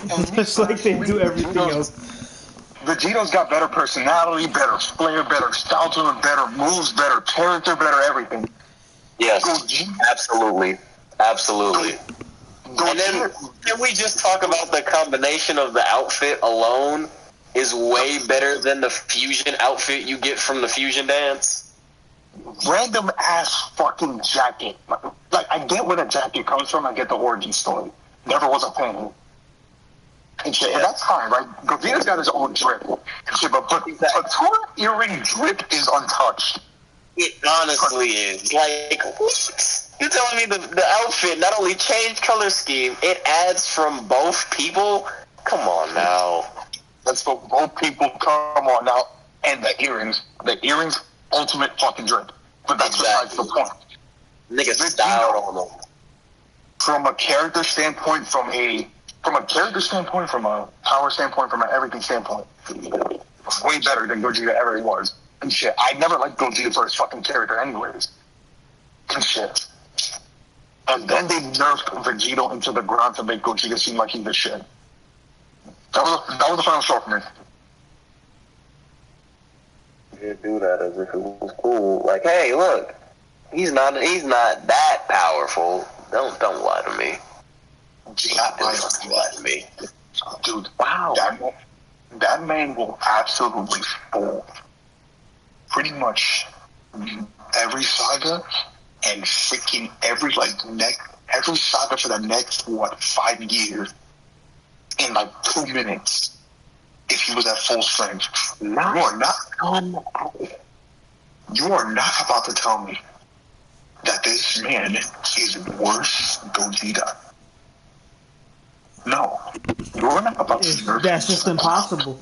Just like they do everything else. Vegeto's got better personality, better flair, better style to him, better moves, better character, better everything. Yes, absolutely. Absolutely. And then, can we just talk about the combination of the outfit alone is way better than the fusion outfit you get from the fusion dance? Random ass fucking jacket. Like, I get where the jacket comes from. I get the origin story. Never was a fan. And shit, but that's fine, right? Gogeta's got his own drip. And shit, but Tora earring drip is untouched. It honestly is. Like, what? You're telling me the outfit not only changed color scheme, it adds from both people? Come on now. That's for both people. Come on now. And the earrings. The earrings, ultimate fucking drip. But that's besides the point. Nigga styled on them. From a character standpoint, from a power standpoint, from an everything standpoint, way better than Gogeta ever was. And shit, I never liked Gogeta for his fucking character anyways. And shit. And then they nerfed Vegito into the ground to make Gogeta seem like he's the shit. That was the final straw for me. You do that as if it was cool. Like, hey, look, he's not that powerful. Don't lie to me. Don't lie to me. Dude, wow. That man will absolutely fool pretty much every saga and freaking every saga for the next 5 years in like 2 minutes if he was at full strength. You are not about to tell me that this man is worse Gogeta. No. You're not about to. That's just impossible.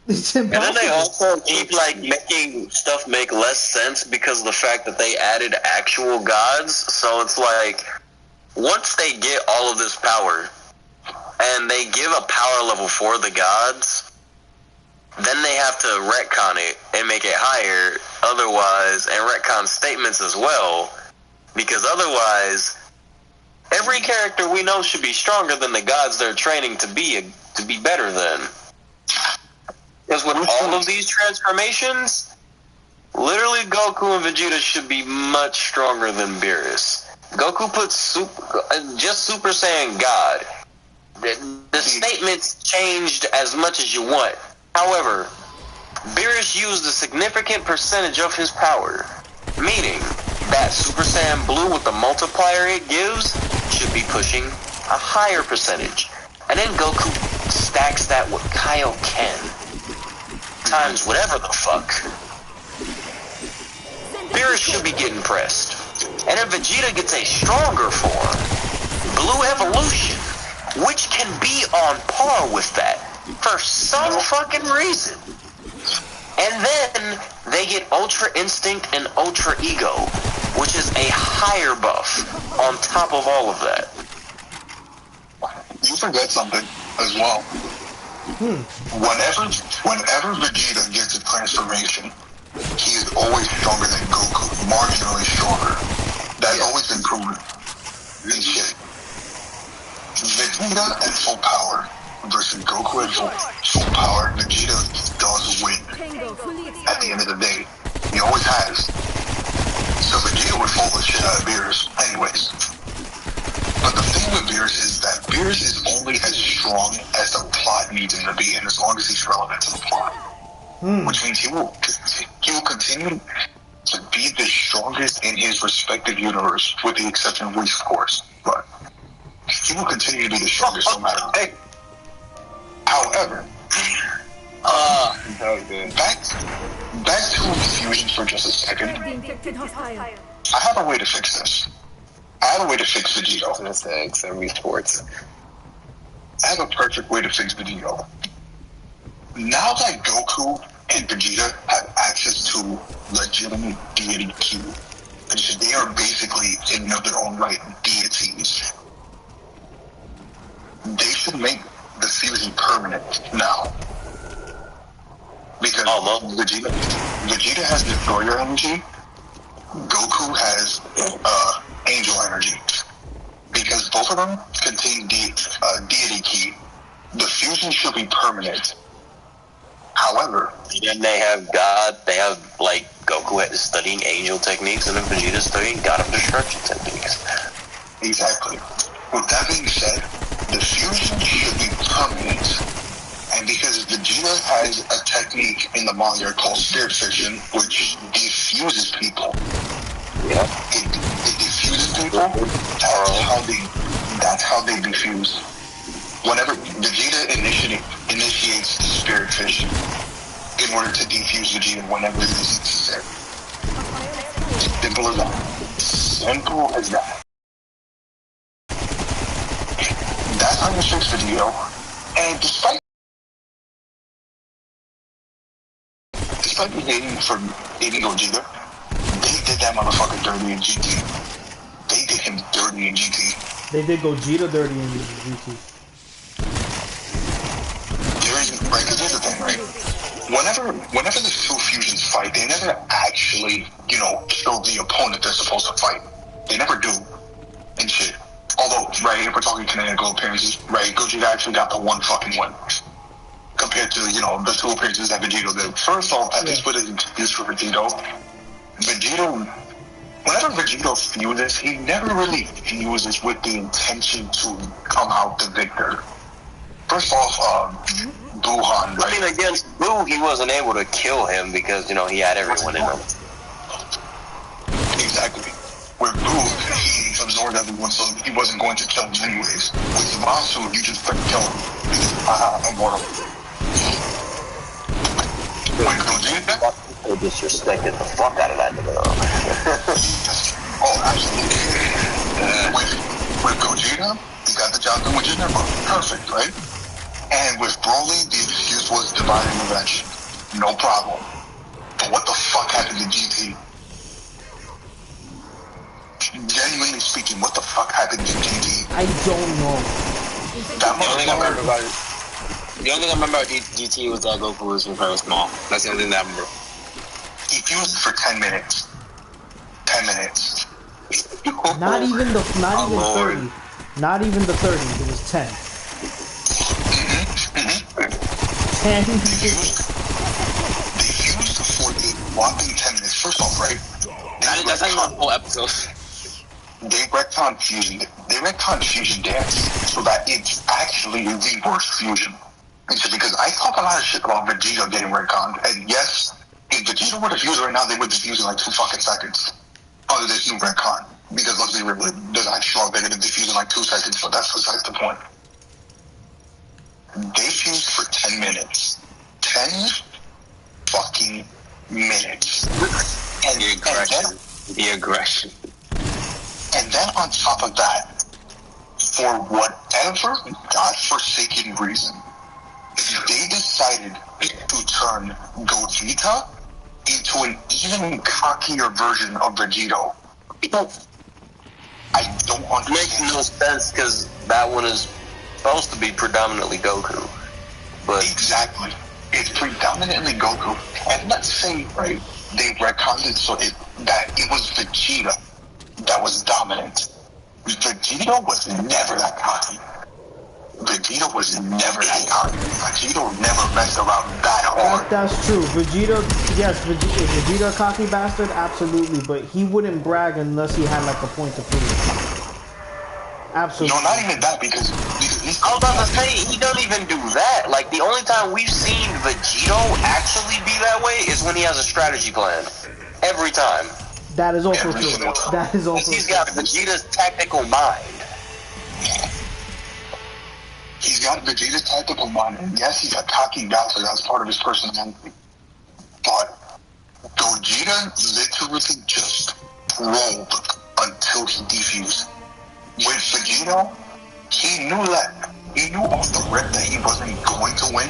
It's impossible. And then they also keep making stuff make less sense because of the fact that they added actual gods. So it's like, once they get all of this power and they give a power level for the gods, then they have to retcon it and make it higher. Otherwise, and retcon statements as well, because otherwise, every character we know should be stronger than the gods they're training to be better than. Because with all of these transformations, literally Goku and Vegeta should be much stronger than Beerus. Goku puts just Super Saiyan God. The statements changed as much as you want. However, Beerus used a significant percentage of his power, meaning that Super Saiyan Blue with the multiplier it gives should be pushing a higher percentage. And then Goku stacks that with Kaioken times whatever the fuck. Beerus should be getting pressed. And then Vegeta gets a stronger form, Blue Evolution, which can be on par with that for some fucking reason. And then they get Ultra Instinct and Ultra Ego, which is a higher buff on top of all of that. You forget something as well. Whenever Vegeta gets a transformation, he is always stronger than Goku, marginally stronger. That's always been proven. Vegeta at full power versus Goku at full power, Vegeta does win. At the end of the day, he always has. So Vegeta would fall the shit out of Beerus anyways. But the thing with Beerus is that Beerus is only as strong as the plot needs him to be, and as long as he's relevant to the plot. Which means he will continue to be the strongest in his respective universe, with the exception of Whis, of course. But he will continue to be the strongest no matter what. However, back to fusion for just a second. I have a way to fix this. I have a way to fix Vegito. I have a perfect way to fix Vegito. Now that Goku and Vegeta have access to legitimate deity Q, and so they are basically, in their own right, deities, they should make the fusion permanent now. Because Vegeta has Destroyer energy, Goku has Angel energy. Because both of them contain deity ki, the fusion should be permanent. However, then they have God. They have like Goku studying angel techniques, and then Vegeta studying God of Destruction techniques. Exactly. With that being said, the fusion should be permanent. And because Vegeta has a technique in the manga called spirit fission, which defuses people. Yeah. It defuses people. That's how they defuse. Whenever Vegeta initiates the spirit fission in order to defuse Vegeta whenever it is necessary. Simple as that. Simple as that. That's how you fix Vegeta. And despite me hating Gogeta, they did that motherfucker dirty in GT. They did him dirty in GT. They did Gogeta dirty in GT. Right, because here's the thing, right? Whenever the two fusions fight, they never actually, kill the opponent they're supposed to fight. They never do. And shit. Although, right, if we're talking canonical appearances, right, Gogeta actually got the one fucking win. Compared to, the two appearances that Vegeta did. First off, at least with an excuse for Vegeta, whenever Vegeta fuses, he never really fuses with the intention to come out the victor. First off, Buhan, right? I mean, against Boo, he wasn't able to kill him because, he had everyone in him. Exactly. Where Boo, he absorbed everyone, so he wasn't going to kill him anyways. With Zamasu, you just couldn't kill him. Because, immortal. Wait, Gogeta? They disrespected the fuck out of that nigga. Oh, absolutely. With Gogeta, he got the job done with Jinder. Perfect, right? And with Broly, the excuse was divine intervention. No problem. But what the fuck happened to GT? Genuinely speaking, what the fuck happened to GT? I don't know. The only thing I remember about GT was that Goku was very small. That's the only thing that I remember. He fused for 10 minutes. 10 minutes. Not even 30. Not even the 30. It was 10. 10. They fused for a whopping 10 minutes. First off, right? That's not even a whole episode. They retcon fusion. They retcon fusion dance so that it's actually the worst fusion. Because I talk a lot of shit about Vegeta getting retconned, and yes, if Vegeta were to fuse right now, they would defuse in like 2 fucking seconds. Under this new retcon. Because let's be real, there's actually they're gonna defuse in like 2 seconds, but that's besides the point. They fused for 10 minutes. 10 fucking minutes. And the aggression. The aggression. And then on top of that, for whatever godforsaken reason, they decided to turn Gogeta into an even cockier version of Vegeta. I don't understand. Makes no sense because that one is supposed to be predominantly Goku. But exactly. It's predominantly Goku. And let's say, right, they retconned it so that it was Vegeta that was dominant. Vegeta was never that cocky. Vegeta was never that cocky. Vegeta never messed around that hard. That's true. Vegeta, yes, Vegeta a cocky bastard, absolutely, but he wouldn't brag unless he had like a point to prove. Absolutely. No, not even that, because he's... I was about to say, he don't even do that. Like, the only time we've seen Vegito actually be that way is when he has a strategy plan. Every time. That is also true. That is also true. He's got Vegeta's tactical mind. He's got Vegeta's tactical mind, and yes, he's a cocky bastard. That's part of his personality. But Gogeta literally just rolled until he defused. With Vegeta, he knew off the rip that he wasn't going to win,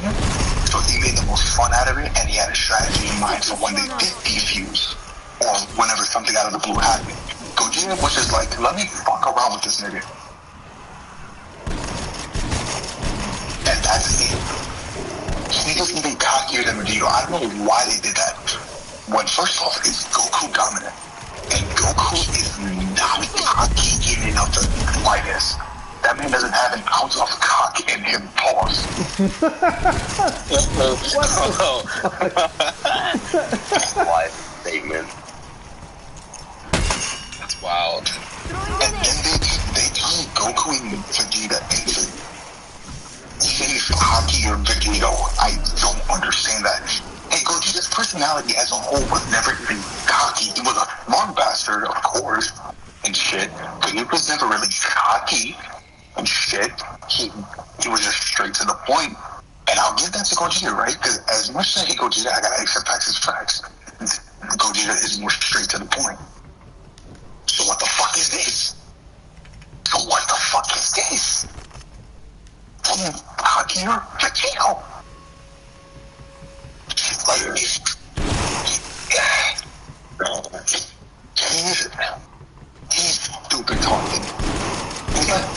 so he made the most fun out of it, and he had a strategy in mind for when they did defuse, or whenever something out of the blue happened. Gogeta was just like, let me fuck around with this nigga. And that's it. He was even cockier than Vegeta. I don't know why they did that. When first off, it's Goku dominant. And Goku is not cocky in and of the slightest. That man doesn't have an ounce of cock in him, pause. Why statement? That's wild. And then they turn Goku and Vegeta into safe hockey or Vegito. I don't understand that. Hey, Gogeta's personality as a whole was never even cocky. He was a smart bastard, of course, and shit, but he was never really cocky and shit. He was just straight to the point. And I'll give that to Gogeta, right? Because as much as I hate Gogeta, I gotta accept facts as facts. Gogeta is more straight to the point. So what the fuck is this? So what the fuck is this? Hockey or Vegito? Like, he's stupid talking.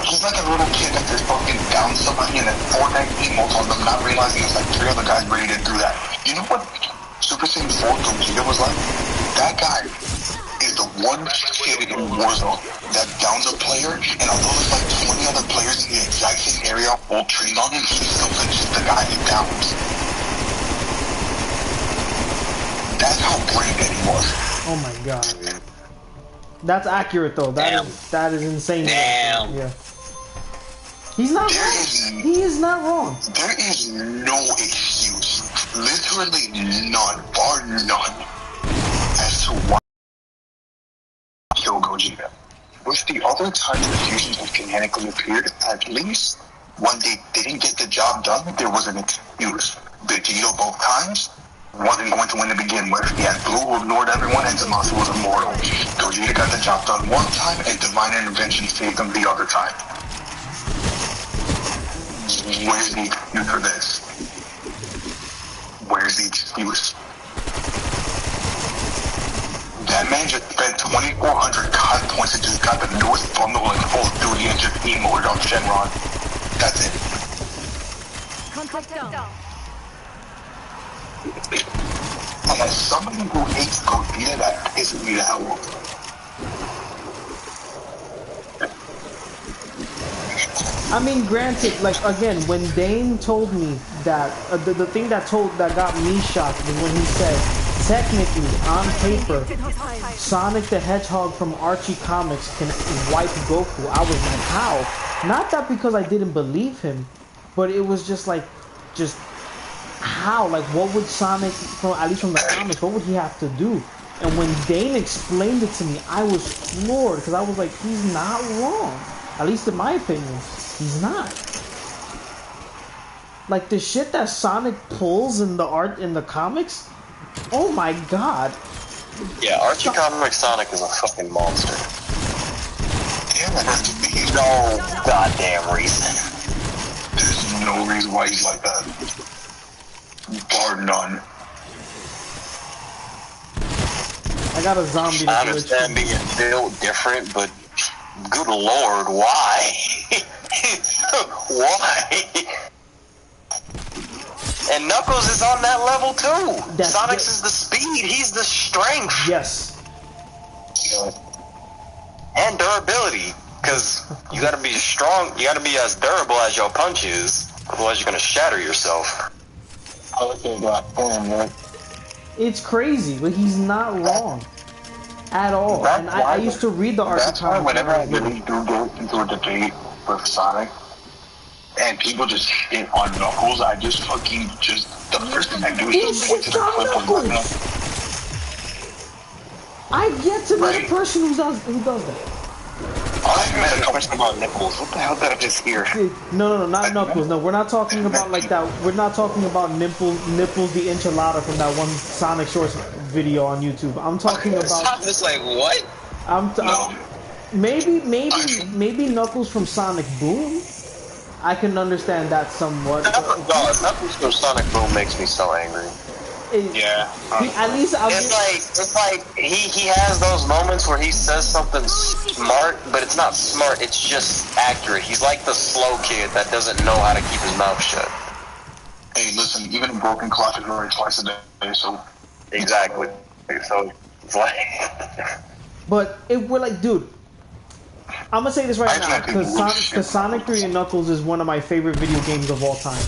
He's like a little kid that just fucking down somebody in a Fortnite emote on them, not realizing there's like 3 other guys ready to do that. You know what Super Saiyan 4 Gogeta was like? That guy is the one kid in Warzone that downs a player, and although there's like 20 other players in the exact same area all trained on him, he still finishes the guy he downs. That's how brain dead he was. Oh my god. That's accurate though. That is insane. Damn. Yeah. He's not wrong. He is not wrong. There is no excuse, literally none, bar none, as to why kill Gogeta. With the other times the fusions have canonically appeared, at least when they didn't get the job done, there was an excuse. Vegeta both times wasn't going to win to begin with. He had Blue, who ignored everyone, and Zamasu was immortal. Gogeta got the job done one time, and Divine Intervention saved him the other time. Where's the excuse for this? Where's the excuse? That man just spent 2,400 COD points and just got the newest bundle in Call of Duty and just emoted on Shenron. That's it. Contact down. And as somebody who hates Gogeta, that pisses me the hell off. I mean, granted, like again, when Dane told me that the thing that got me shocked was when he said, technically, on paper, Sonic the Hedgehog from Archie Comics can wipe Goku. I was like, how? Not that because I didn't believe him, but it was just like, how? Like, what would Sonic, at least from the comics, what would he have to do? And when Dane explained it to me, I was floored because I was like, he's not wrong. At least in my opinion, he's not. Like the shit that Sonic pulls in the comics. Oh my god. Yeah, Archie Comics Sonic is a fucking monster. Damn, that has to be No goddamn reason. There's no reason why he's like that. Bar none. I got a zombie. I understand being built different, but good lord, why? Why? And Knuckles is on that level too. Sonic's is the speed, he's the strength. Yes. And durability. Because you gotta be strong, you gotta be as durable as your punches. Otherwise you're gonna shatter yourself. It's crazy, but he's not wrong. At all. And I used to read the Archie That's why comics. whenever I really do go into a debate with Sonic, and people just shit on Knuckles, I just fucking the first thing I do is just point to the clip of Knuckles. I've yet to meet a person who does that. I met a question about nipples. What the hell did I just hear? No, not Knuckles. No, we're not talking about like that. We're not talking about nipples the enchilada from that one Sonic Shorts video on YouTube. I'm talking about. I'm just like, what? Maybe Knuckles from Sonic Boom. I can understand that somewhat. Knuckles from Sonic Boom makes me so angry. Yeah. At least it's like he has those moments where he says something smart, but it's not smart. It's just accurate. He's like the slow kid that doesn't know how to keep his mouth shut. Hey, listen, even a broken clock is already twice a day, so exactly. So it's like. But we're like, dude, I'm gonna say this right now, Actually, I think because Sonic 3 and Knuckles is one of my favorite video games of all time.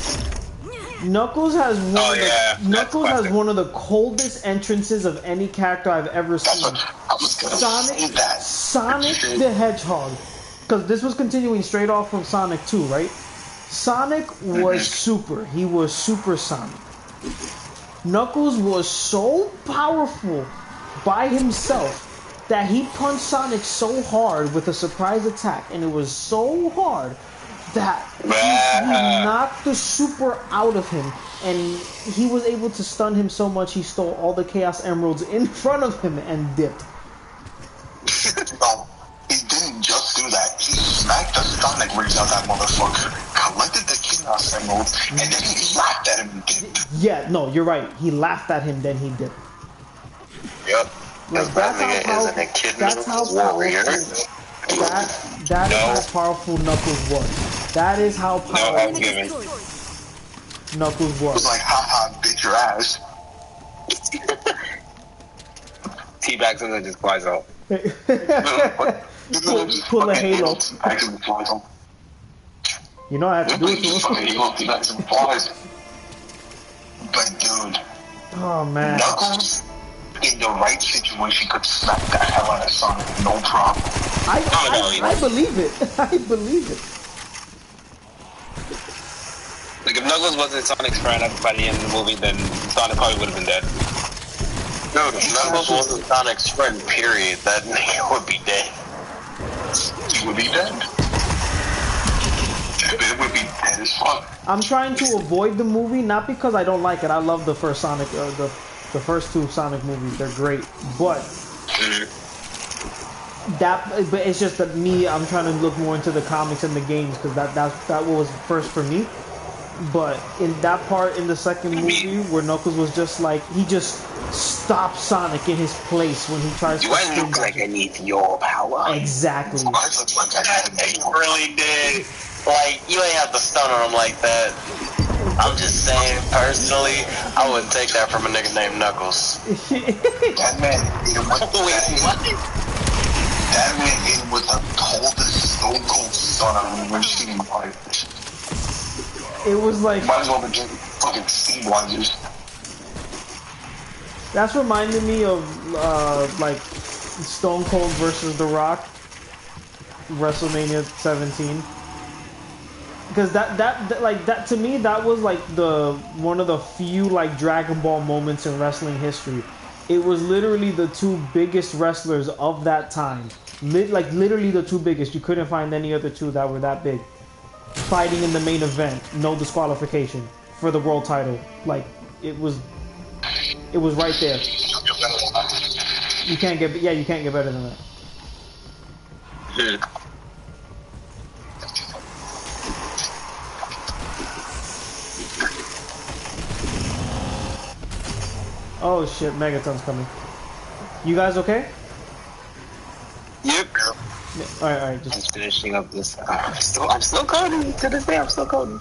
Knuckles has one of the coldest entrances of any character I've ever seen. I was gonna say that. Sonic the Hedgehog, because this was continuing straight off from Sonic 2, right? Sonic was super. He was Super Sonic. Knuckles was so powerful by himself that he punched Sonic so hard with a surprise attack, and it was so hard that he knocked the super out of him, and he was able to stun him so much he stole all the Chaos Emeralds in front of him and dipped. No, he didn't just do that. He smacked the Sonic rings out that motherfucker, collected the Chaos Emeralds, and then he laughed at him and dipped. Yeah, no, you're right. He laughed at him, then he dipped. Yep. Like, that's how powerful Knuckles was. That is how powerful Knuckles It was was. like, haha, bitch your ass. Teabags and then just flies out. Pull a Halo. You know I have to do it to him. But dude, Oh man. Knuckles in the right situation could smack the hell out of Sonic, no problem. I believe it. I believe it. Like, if Knuckles wasn't Sonic's friend by the end of the movie, then Sonic probably would have been dead. Dude, if Knuckles wasn't Sonic's friend, period, that nigga would be dead. He would be dead. It would be dead as fuck. I'm trying to avoid the movie, not because I don't like it. I love the first Sonic, the first two Sonic movies. They're great, but but it's just that I'm trying to look more into the comics and the games because that was first for me. But in that part in the second movie where Knuckles was just like, he just stopped Sonic in his place when he tries to look like I need your power. Exactly. He really did. Like, you ain't have to stun on him like that. I'm just saying, personally, I wouldn't take that from a nigga named Knuckles. That man hit with the coldest stone cold sun I've ever seen in my life. It was like, might as well be just fucking sea wonders. That's reminding me of like Stone Cold versus The Rock, WrestleMania 17. Because that to me, that was like one of the few like Dragon Ball moments in wrestling history. It was literally the two biggest wrestlers of that time. Like literally the two biggest. You couldn't find any other two that were that big. Fighting in the main event, no disqualification for the world title. Like it was right there. You can't get better than that. Oh shit, Megaton's coming. You guys okay? Yep. Alright, just finishing up this. I'm still coding. To this day, I'm still coding.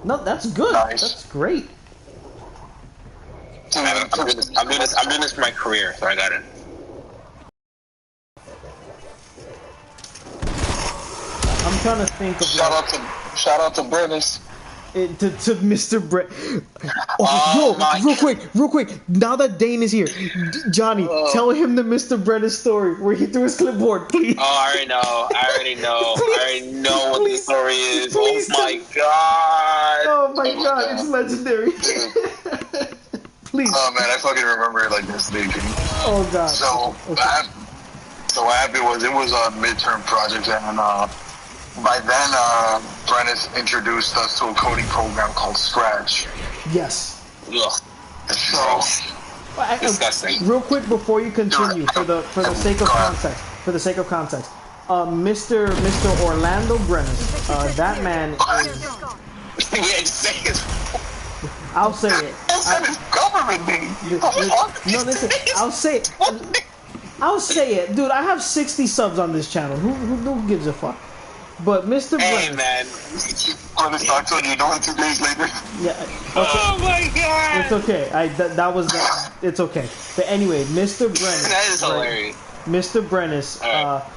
No, that's good. Nice. That's great. I'm doing this for my career, so I got it. I'm trying to think of Shout out to Brennis. to Mr. Brett. Real quick. Now that Dane is here, Johnny, tell him the Mr. Brennan story where he threw his clipboard, please. Oh, I already know. Please, I already know what the story is. Please, oh my god. Oh my god, it's legendary. Please. Oh man, I fucking remember it like this, dude. Oh god. So, okay. So what happened was it was a midterm project, and by then Brennis introduced us to a coding program called Scratch. Yes. Ugh. So disgusting. Real quick before you continue, for the sake of context, Mr. Orlando Brennan, that man is. I'll say it. That's his government name. No, listen. I'll say it, dude. I have 60 subs on this channel. Who gives a fuck? But Mr. Hey, Brennan. man. On the start, so you know it 2 days later. Yeah. Okay. Oh my god. It's okay. It's okay. But anyway, Mr. Brennan. That is hilarious. Mr. Brennis,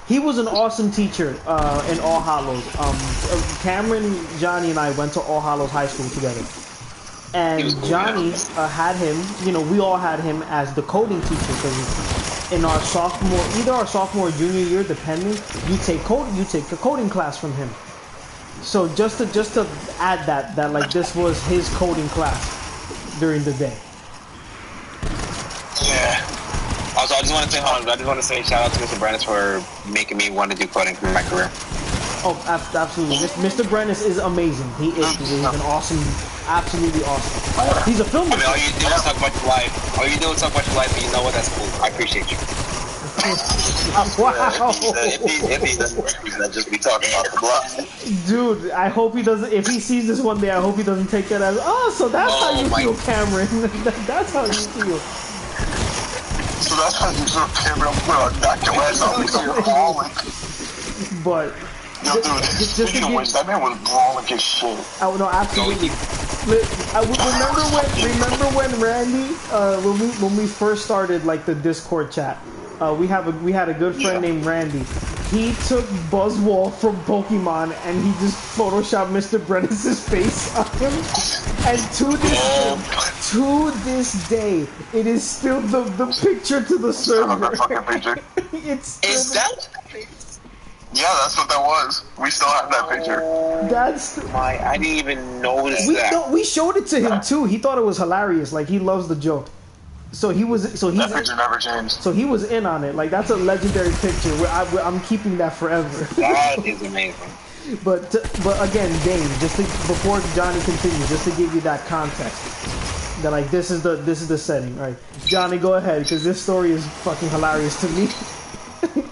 he was an awesome teacher in All Hallows. Cameron, Johnny, and I went to All Hallows High School together. And Johnny had him, you know, we all had him as the coding teacher because in our sophomore, either our sophomore or junior year, depending, you take a coding class from him. So just to add that like this was his coding class during the day. Yeah. Also, I just want to say shout out to Mr. Brandis for making me want to do coding for my career. Oh, absolutely. Mr. Brennis is amazing. He's an awesome, absolutely awesome. He's a filmmaker. I mean, all you do is talk about your life. All you do is talk about your life, and you know what? That's cool. I appreciate you. Wow. If he doesn't work, he's not just be talking about the block. Dude, I hope he doesn't. If he sees this one day, I hope he doesn't take that as, oh, so that's how you feel, Cameron. That's how you feel. So that's how you feel, Cameron. Well, knock your ass out because you're falling. But yo, dude, speaking of which, that man was brawling his shit. No, absolutely. Remember when Randy, when we first started like the Discord chat, we had a good friend named Randy. He took Buzzwole from Pokemon and he just photoshopped Mr. Brennis's face on him. And to this day, it is still the picture to the server. It's Is that? Yeah, that's what that was. We still have that picture. I didn't even notice that. No, we showed it to him too. He thought it was hilarious. Like he loves the joke. That picture never changed. So he was in on it. Like that's a legendary picture. I'm keeping that forever. That is amazing. But again, Dane, before Johnny continues, just to give you that context, that like this is the setting. All right, Johnny, go ahead because this story is fucking hilarious to me. It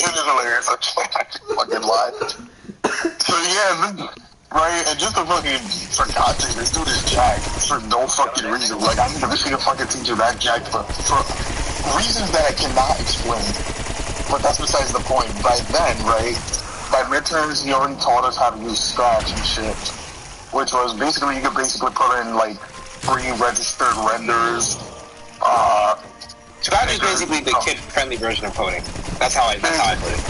is hilarious. I fucking lied. So yeah, right, and just to fucking, for God's sake, this dude is jacked for no fucking reason. Like, I've never seen a fucking teacher that jacked for reasons that I cannot explain. But that's besides the point. By then, right, by midterms, he already taught us how to use Scratch and shit. Which was basically, you could basically put in, like, pre-registered renders, Scratch is basically the kid-friendly version of coding. That's how I put it.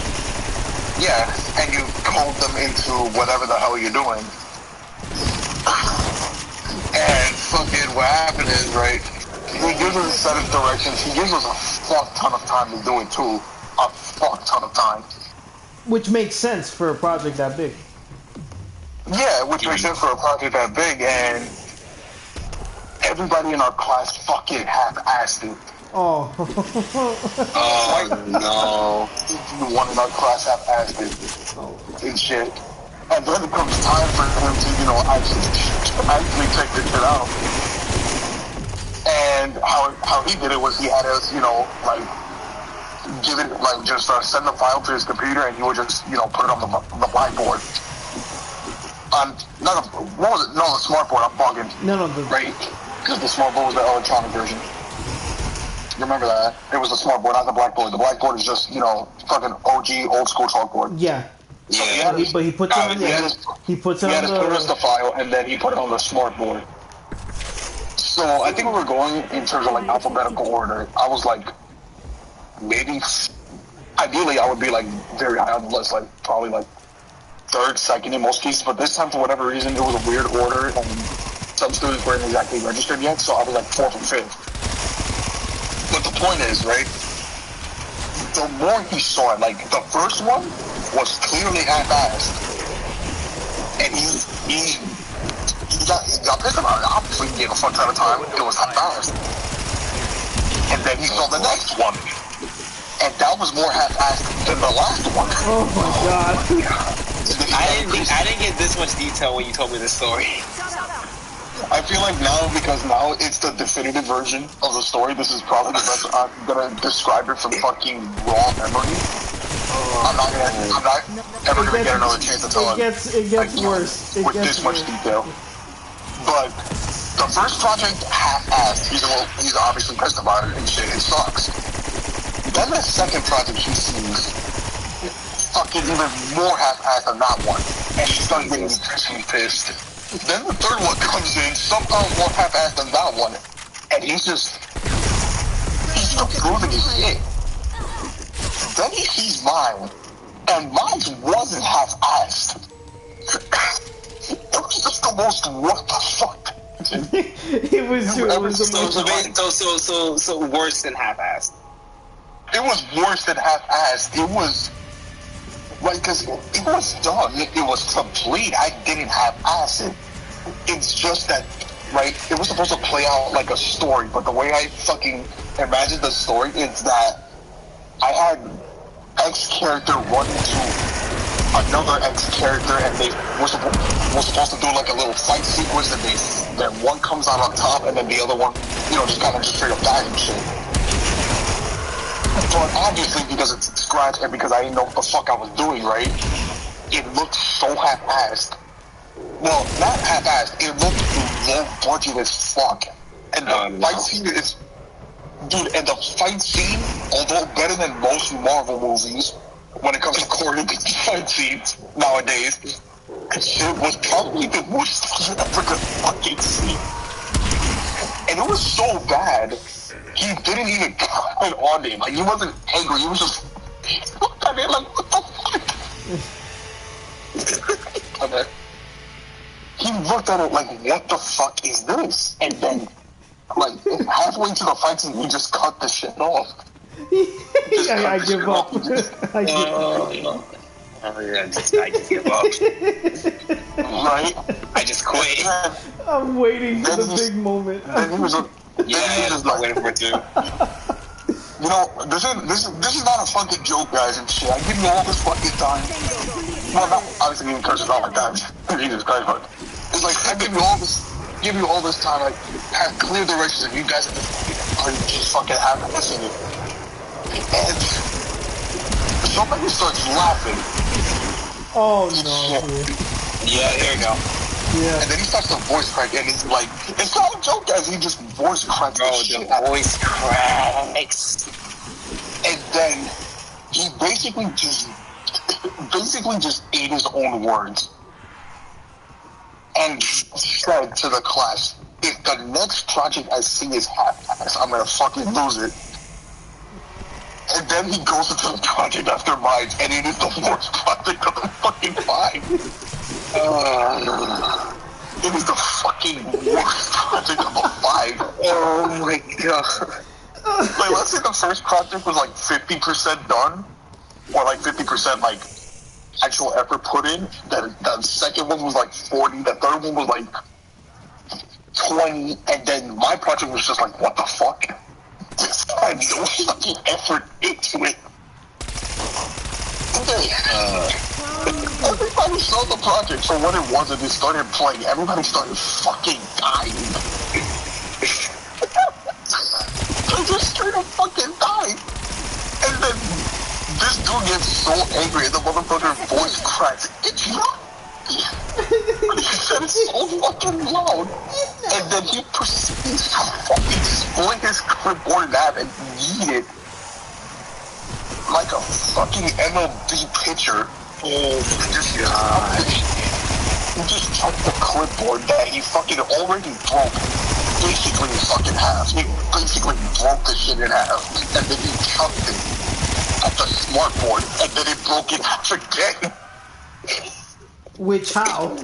Yeah, and you code them into whatever the hell you're doing. And fucking what happened is, right, he gives us a set of directions. He gives us a fuck ton of time to do it too. A fuck ton of time. Which makes sense for a project that big. Yeah, which makes sense for a project that big, and everybody in our class fucking half-assed it. Oh. Oh no. One in our class half-assed it and shit. And then it comes time for him to, you know, actually check this shit out. And how he did it was he had us, you know, like, give it, like, just send the file to his computer and he would just, you know, put it on the blackboard. What was it? No, the smartboard, I'm bugging. No, right? Because the smartboard was the electronic version. Remember that? It was the smartboard, not the blackboard. The blackboard is just, you know, fucking OG, old school chalkboard. Yeah. So Yeah. He puts it on. He puts it on the file, and then he put it on the smartboard. So I think we were going in terms of like alphabetical order. I was like, maybe, ideally, I would be like very high on the list, like probably like third, second in most cases. But this time, for whatever reason, it was a weird order, and some students weren't exactly registered yet, so I was like fourth and fifth. But the point is, right, the more he saw it, like, the first one was clearly half-assed. And he got pissed about it. Obviously, he gave a fuck ton of time. It was half-assed. And then he saw the next one. And that was more half-assed than the last one. Oh, my God. I didn't get this much detail when you told me this story. I feel like because now it's the definitive version of the story, this is probably the best. I'm gonna describe it from fucking raw memory. I'm not ever gonna get another chance to tell it. It gets worse. With this much detail. But the first project, half-assed. He's obviously pissed about it and shit. It sucks. Then the second project he sees fucking even more half-assed than that one, and he starts getting pissed. Then the third one comes in, somehow more half-assed than that one, and he's just still proving his shit. Then he sees mine, and mine wasn't half-assed. It was just the most what the fuck. it was the most. So worse than half-assed. It was worse than half-assed. It was like, cause it was done. It was complete. I didn't half-ass it. It's just that, right? It was supposed to play out like a story, but the way I fucking imagined the story is that I had X character run into another X character, and they were supposed to do like a little fight sequence, and then one comes out on top, and then the other one, just kind of just straight up dies and shit. But obviously, because it's scratch and because I didn't know what the fuck I was doing, right? It looked so half-assed. Well, not half-assed. It looked low budget as fuck. And the fight scene is, dude. And the fight scene, although better than most Marvel movies, when it comes to choreographed fight scenes nowadays, it was probably the worst thing I've ever fucking seen. And it was so bad. He didn't even comment on it. Like, he wasn't angry. He was just looked at it like, what the fuck? Okay. He looked at it like, what the fuck is this? And then, like, halfway to the fight scene, he just cut the shit off. I give up. I give up. Oh yeah, I just give up. Right? I just quit. I'm waiting for the big moment. Then he was I'm waiting for it too. This is not a fucking joke, guys, and shit. I give you all this fucking time. Well, not obviously even curses all my time. Jesus Christ, but it's like I give you all this time, like have clear directions, and you guys are just fucking half-assing it. And somebody starts laughing. Oh no! Yeah, there you go. Yeah. And then he starts to voice crack, and it's like, it's not a joke, guys. He just voice cracks. Bro, the voice cracks. And then he basically just ate his own words and said to the class, if the next project I see is half-assed, I'm gonna fucking lose it. And then he goes into the project after mine, and it is the worst project of the fucking five. It was the fucking worst project of the five. Oh my god. Like, let's say the first project was like 50% done, or like 50% like actual effort put in. The second one was like 40. The third one was like 20, and then my project was just like, what the fuck? Just had no fucking effort into it. Everybody saw the project for what it was, and they started playing. Everybody started fucking dying. They just straight up fucking died. And then this dude gets so angry, and the motherfucker voice cracks. It's not. He said it so fucking loud. And then he proceeds to fucking split his clipboard in half and yeet it like a fucking MLB pitcher. Oh, he just chucked the clipboard that he fucking already broke basically in fucking half. He basically broke the shit in half, and then he chucked it at the smartboard, and then it broke in half again. Which how?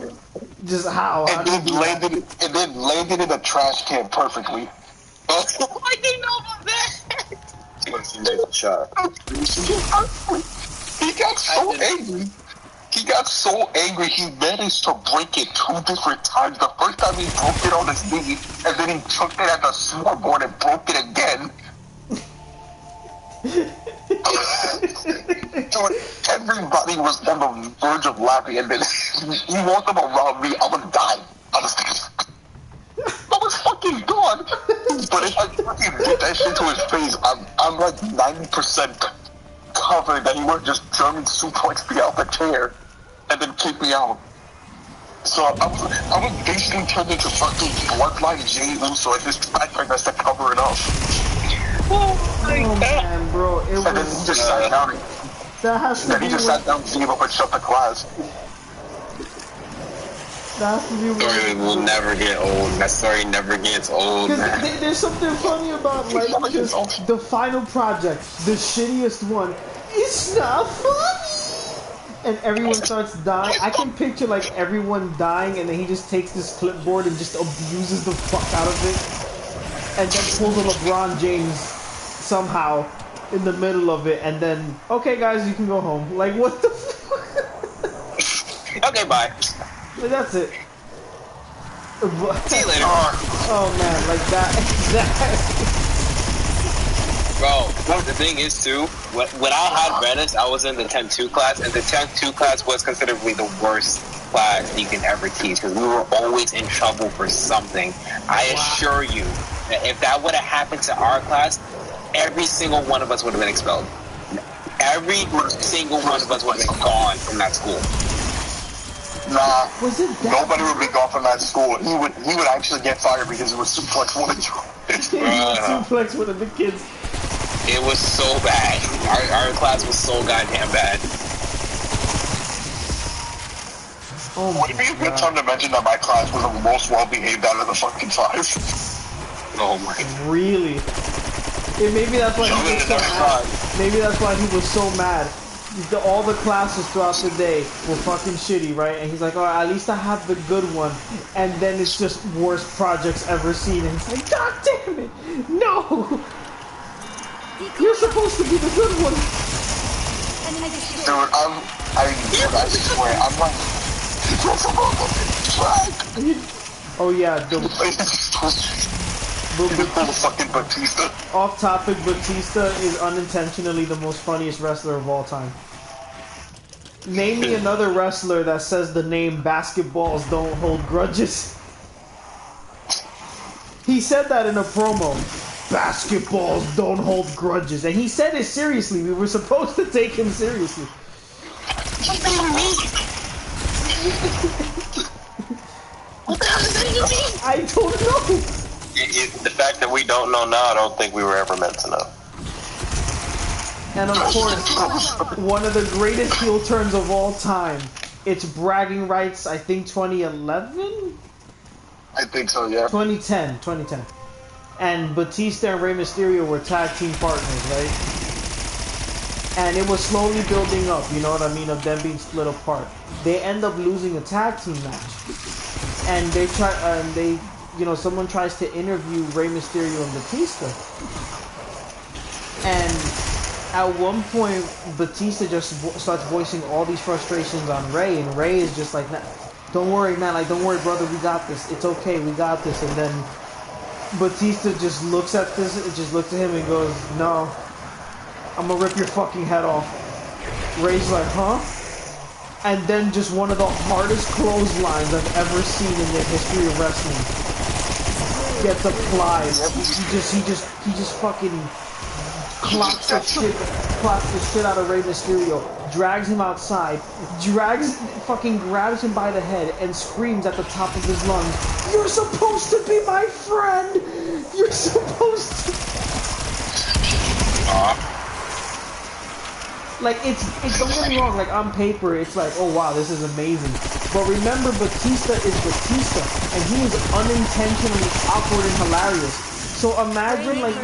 Just how? And then landed in a trash can perfectly. I didn't know about that. Once he made the shot. He got so angry. He got so angry, he managed to break it 2 different times. The first time he broke it on his knee, and then he chucked it at the scoreboard and broke it again. So everybody was on the verge of laughing, and then he walked up around me. I was dying. I was fucking gone. But if I fucking did that shit to his face, I'm like 90% covered that he would just German suplex me out the chair and then kick me out. So I was basically turned into fucking Bloodline Jey Uso, and just tried my best to cover it up. Oh man, bro, it was. And then he just sat down. That has to Then be. he just sat down, gave up, and shut the class. That has to be Story will never get old. That story never gets old, man. because there's something funny about like this, the final project, the shittiest one. It's not funny, and everyone starts dying. I can picture like everyone dying, and then he just takes this clipboard and just abuses the fuck out of it, and then pulls a LeBron James somehow in the middle of it, and then okay, guys, you can go home. Like what the fuck? Okay, bye. Like, that's it. See you later. Oh man, like that. Bro, the thing is too, when I had Venice, I was in the 10-2 class, and the 10-2 class was considerably the worst class you can ever teach, because we were always in trouble for something. I assure you that if that would have happened to our class, every single one of us would have been expelled. Every single one of us would have been gone from that school. Nah, Was it that? nobody would be gone from that school. He would actually get fired because it was suplex one of you. Suplex one of the kids. It was so bad. Our class was so goddamn bad. Oh Would it be a good time to mention that my class was the most well-behaved out of the fucking five? Oh my god. Really? Yeah, maybe that's why he was so mad. Maybe that's why he was so mad. All the classes throughout the day were fucking shitty, right? And he's like, oh, at least I have the good one. And then it's just worst projects ever seen. And he's like, God damn it! No! You're supposed to be the good one! Dude, I swear, I'm like, you're supposed to be track. Oh yeah, the fucking Batista. off topic, Batista is unintentionally the most funniest wrestler of all time. Name me another wrestler that says the name basketballs don't hold grudges. He said that in a promo. Basketballs don't hold grudges. And he said it seriously. We were supposed to take him seriously. I don't know. The fact that we don't know now, I don't think we were ever meant to know. And of course, one of the greatest heel turns of all time. It's bragging rights, I think 2011? I think so, yeah. 2010. And Batista and Rey Mysterio were tag team partners, right? And it was slowly building up, you know what I mean, of them being split apart. They end up losing a tag team match. And they someone tries to interview Rey Mysterio and Batista. And at one point, Batista just starts voicing all these frustrations on Rey, and Rey is just like, don't worry, man, like, don't worry, brother, we got this. It's okay, we got this. And then Batista just looks at him and goes, no, I'm gonna rip your fucking head off. Rey's like, huh? And then just one of the hardest clotheslines I've ever seen in the history of wrestling gets applied. He just fucking claps the shit out of Rey Mysterio, drags him outside, grabs him by the head, and screams at the top of his lungs, "You're supposed to be my friend! You're supposed to..." Like, it's don't get me wrong, like, on paper, it's like, oh wow, this is amazing. But remember, Batista is Batista, and he is unintentionally awkward and hilarious. So imagine, like,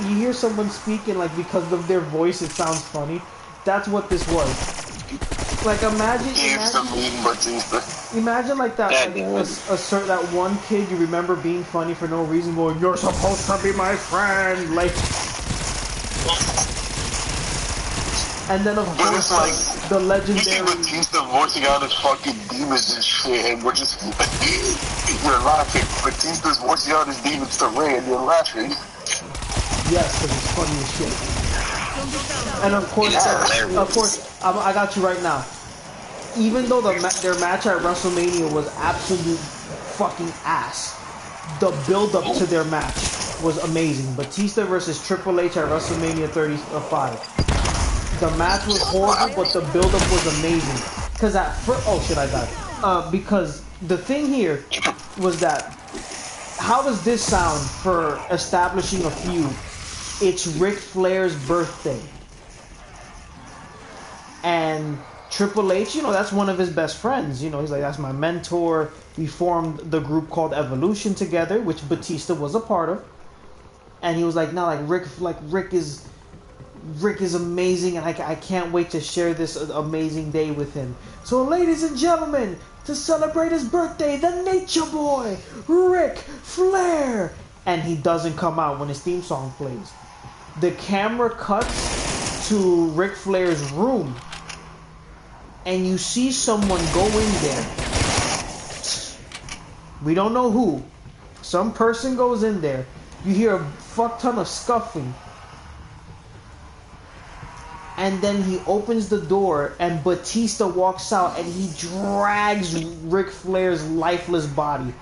you hear someone speaking, like, because of their voice, it sounds funny. That's what this was. Like, imagine like that, like, that one kid you remember being funny for no reason, going, "You're supposed to be my friend," like. And then of course, like, the legendary. You see Batista voicing out his fucking demons and shit, and we're just we're laughing. Batista's voicing out his demons to Rey, and you're laughing. Yes, because it's funny as shit. And of course, I got you right now. Even though their match at WrestleMania was absolute fucking ass, the build-up to their match was amazing. Batista versus Triple H at WrestleMania 35. The match was horrible, but the build-up was amazing. Because at first... Oh, shit, I died. Because the thing here was that... How does this sound for establishing a feud? It's Ric Flair's birthday. And Triple H, you know, that's one of his best friends. You know, he's like, that's my mentor. We formed the group called Evolution together, which Batista was a part of. And he was like, no, Rick is amazing, and I can't wait to share this amazing day with him. So, ladies and gentlemen, to celebrate his birthday, the Nature Boy, Ric Flair. And he doesn't come out when his theme song plays. The camera cuts to Ric Flair's room, and you see someone go in there. We don't know who. Some person goes in there. You hear a fuck ton of scuffling. And then he opens the door, and Batista walks out, and he drags Ric Flair's lifeless body.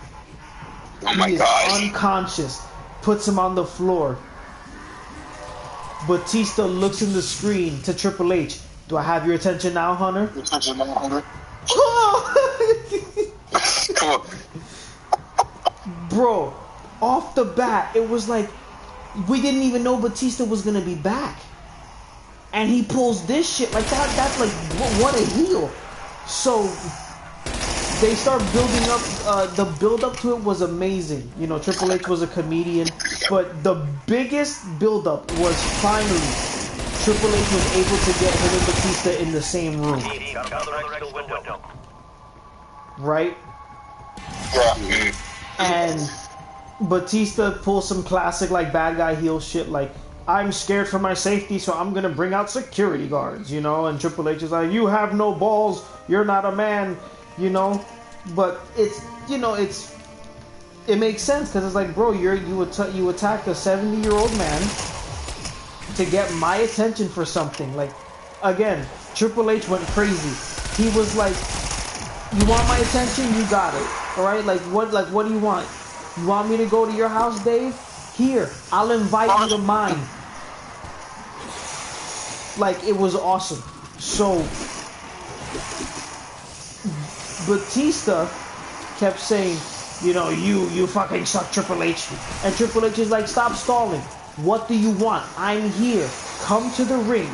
Oh my He is gosh. unconscious. Puts him on the floor. Batista looks in the screen to Triple H. Do I have your attention now, Hunter? Attention now, Hunter. Come on. Bro, off the bat, it was like we didn't even know Batista was gonna be back. And he pulls this shit like that. That's like, what a heel. So they start building up. The build up to it was amazing. You know, Triple H was a comedian, but the biggest build up was finally Triple H was able to get him and Batista in the same room. Right? Yeah. And Batista pulls some classic like bad guy heel shit like, I'm scared for my safety, so I'm gonna bring out security guards, you know. And Triple H is like, you have no balls, you're not a man, you know. But it's, you know, it makes sense because it's like, bro, you attacked a 70-year-old man to get my attention for something. Like, again, Triple H went crazy. He was like, you want my attention? You got it. All right, what do you want? You want me to go to your house, Dave? Here, I'll invite you to mine. Like, it was awesome. So, Batista kept saying, you know, you fucking suck, Triple H. And Triple H is like, stop stalling. What do you want? I'm here. Come to the ring.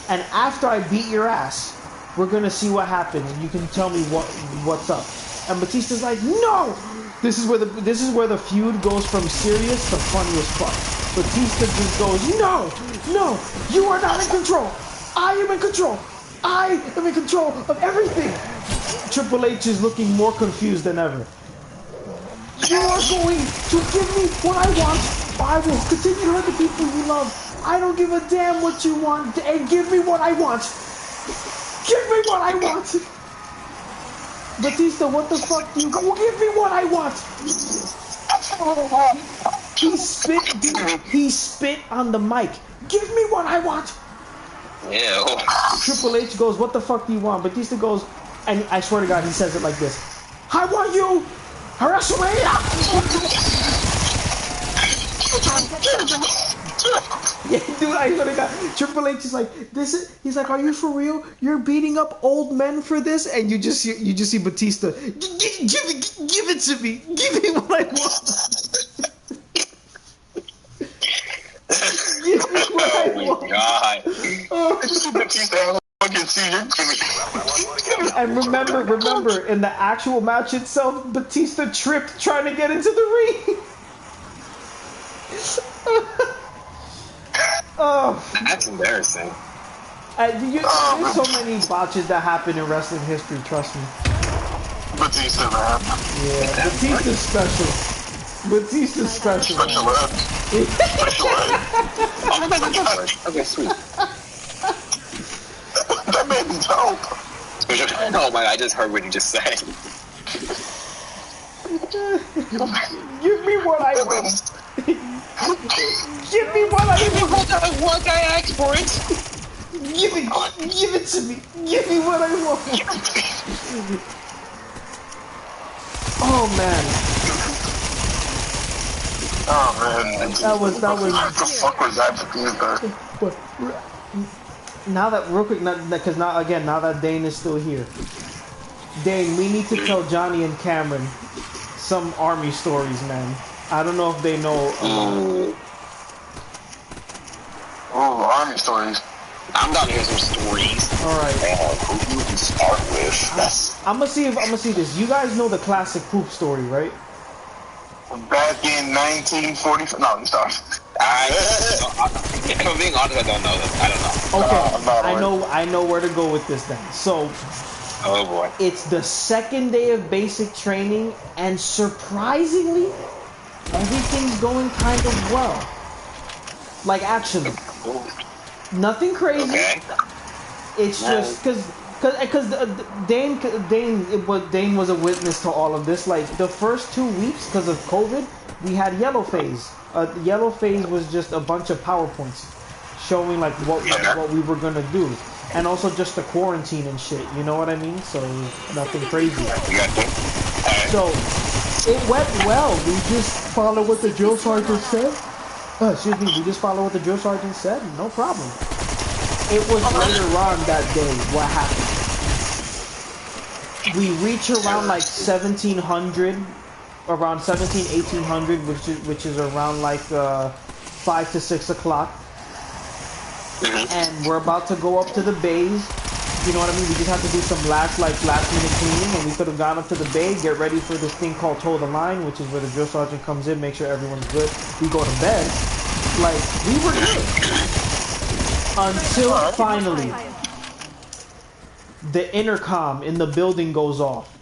And after I beat your ass, we're gonna see what happens. And you can tell me what's up. And Batista's like, no! This is where the feud goes from serious to funny as fuck. Batista just goes, no, you are not in control. I am in control. I am in control of everything. Triple H is looking more confused than ever. You are going to give me what I want. I will continue to hurt the people you love. I don't give a damn what you want, and give me what I want. Give me what I want. Batista, what the fuck do you go? Give me what I want. He spit on the mic. Give me what I want. Ew. Triple H goes, what the fuck do you want? Batista goes, and I swear to God, he says it like this. I want you, WrestleMania. Yeah, dude, I swear to God. Triple H is like, he's like, are you for real? You're beating up old men for this? And you just see Batista, give it to me. Give me what I want. Give me what I want. God. And remember, in the actual match itself, Batista tripped trying to get into the ring. Oh, That's embarrassing. There's so many botches that happen in wrestling history, trust me. Batista, man. Yeah, Batista's special. Batista's special. Special ed. Special ed. Oh my God. Okay, sweet. That man's dope. Oh my! I just heard what you just said. Give me what I want. Give me what I want. What I asked for it. Give it to me. Give me what I want. Oh man. Oh man. That was. What the fuck was that Batista? What? Now that real quick, because now that Dane is still here, Dane, we need to tell Johnny and Cameron some army stories, man. I don't know if they know. Oh, army stories. I'm down to hear some stories. All right. Who you can start with? That's I'm gonna see this. You guys know the classic poop story, right? back in 1945. No, I'm sorry. If I'm being honest, I don't know this. I don't know. Okay, I know where to go with this then. So, Oh boy. it's the second day of basic training, and surprisingly, everything's going kind of well. Like, actually, nothing crazy. Okay. It's just because Dane was a witness to all of this. Like, the first 2 weeks, because of COVID, we had yellow phase. Yellow phase was just a bunch of PowerPoints showing like what we were gonna do, and also just the quarantine and shit. You know what I mean? So nothing crazy. So it went well. We just followed what the drill sergeant said. Excuse me. We just followed what the drill sergeant said. No problem. It was later on that day what happened. We reach around like 1700. Around 1800, which is around like 5 to 6 o'clock, and we're about to go up to the bays. You know what I mean? We just have to do some last minute cleaning, and we could have gone up to the bay, get ready for this thing called toe the line, which is where the drill sergeant comes in, make sure everyone's good. We go to bed, like we were good until finally the intercom in the building goes off.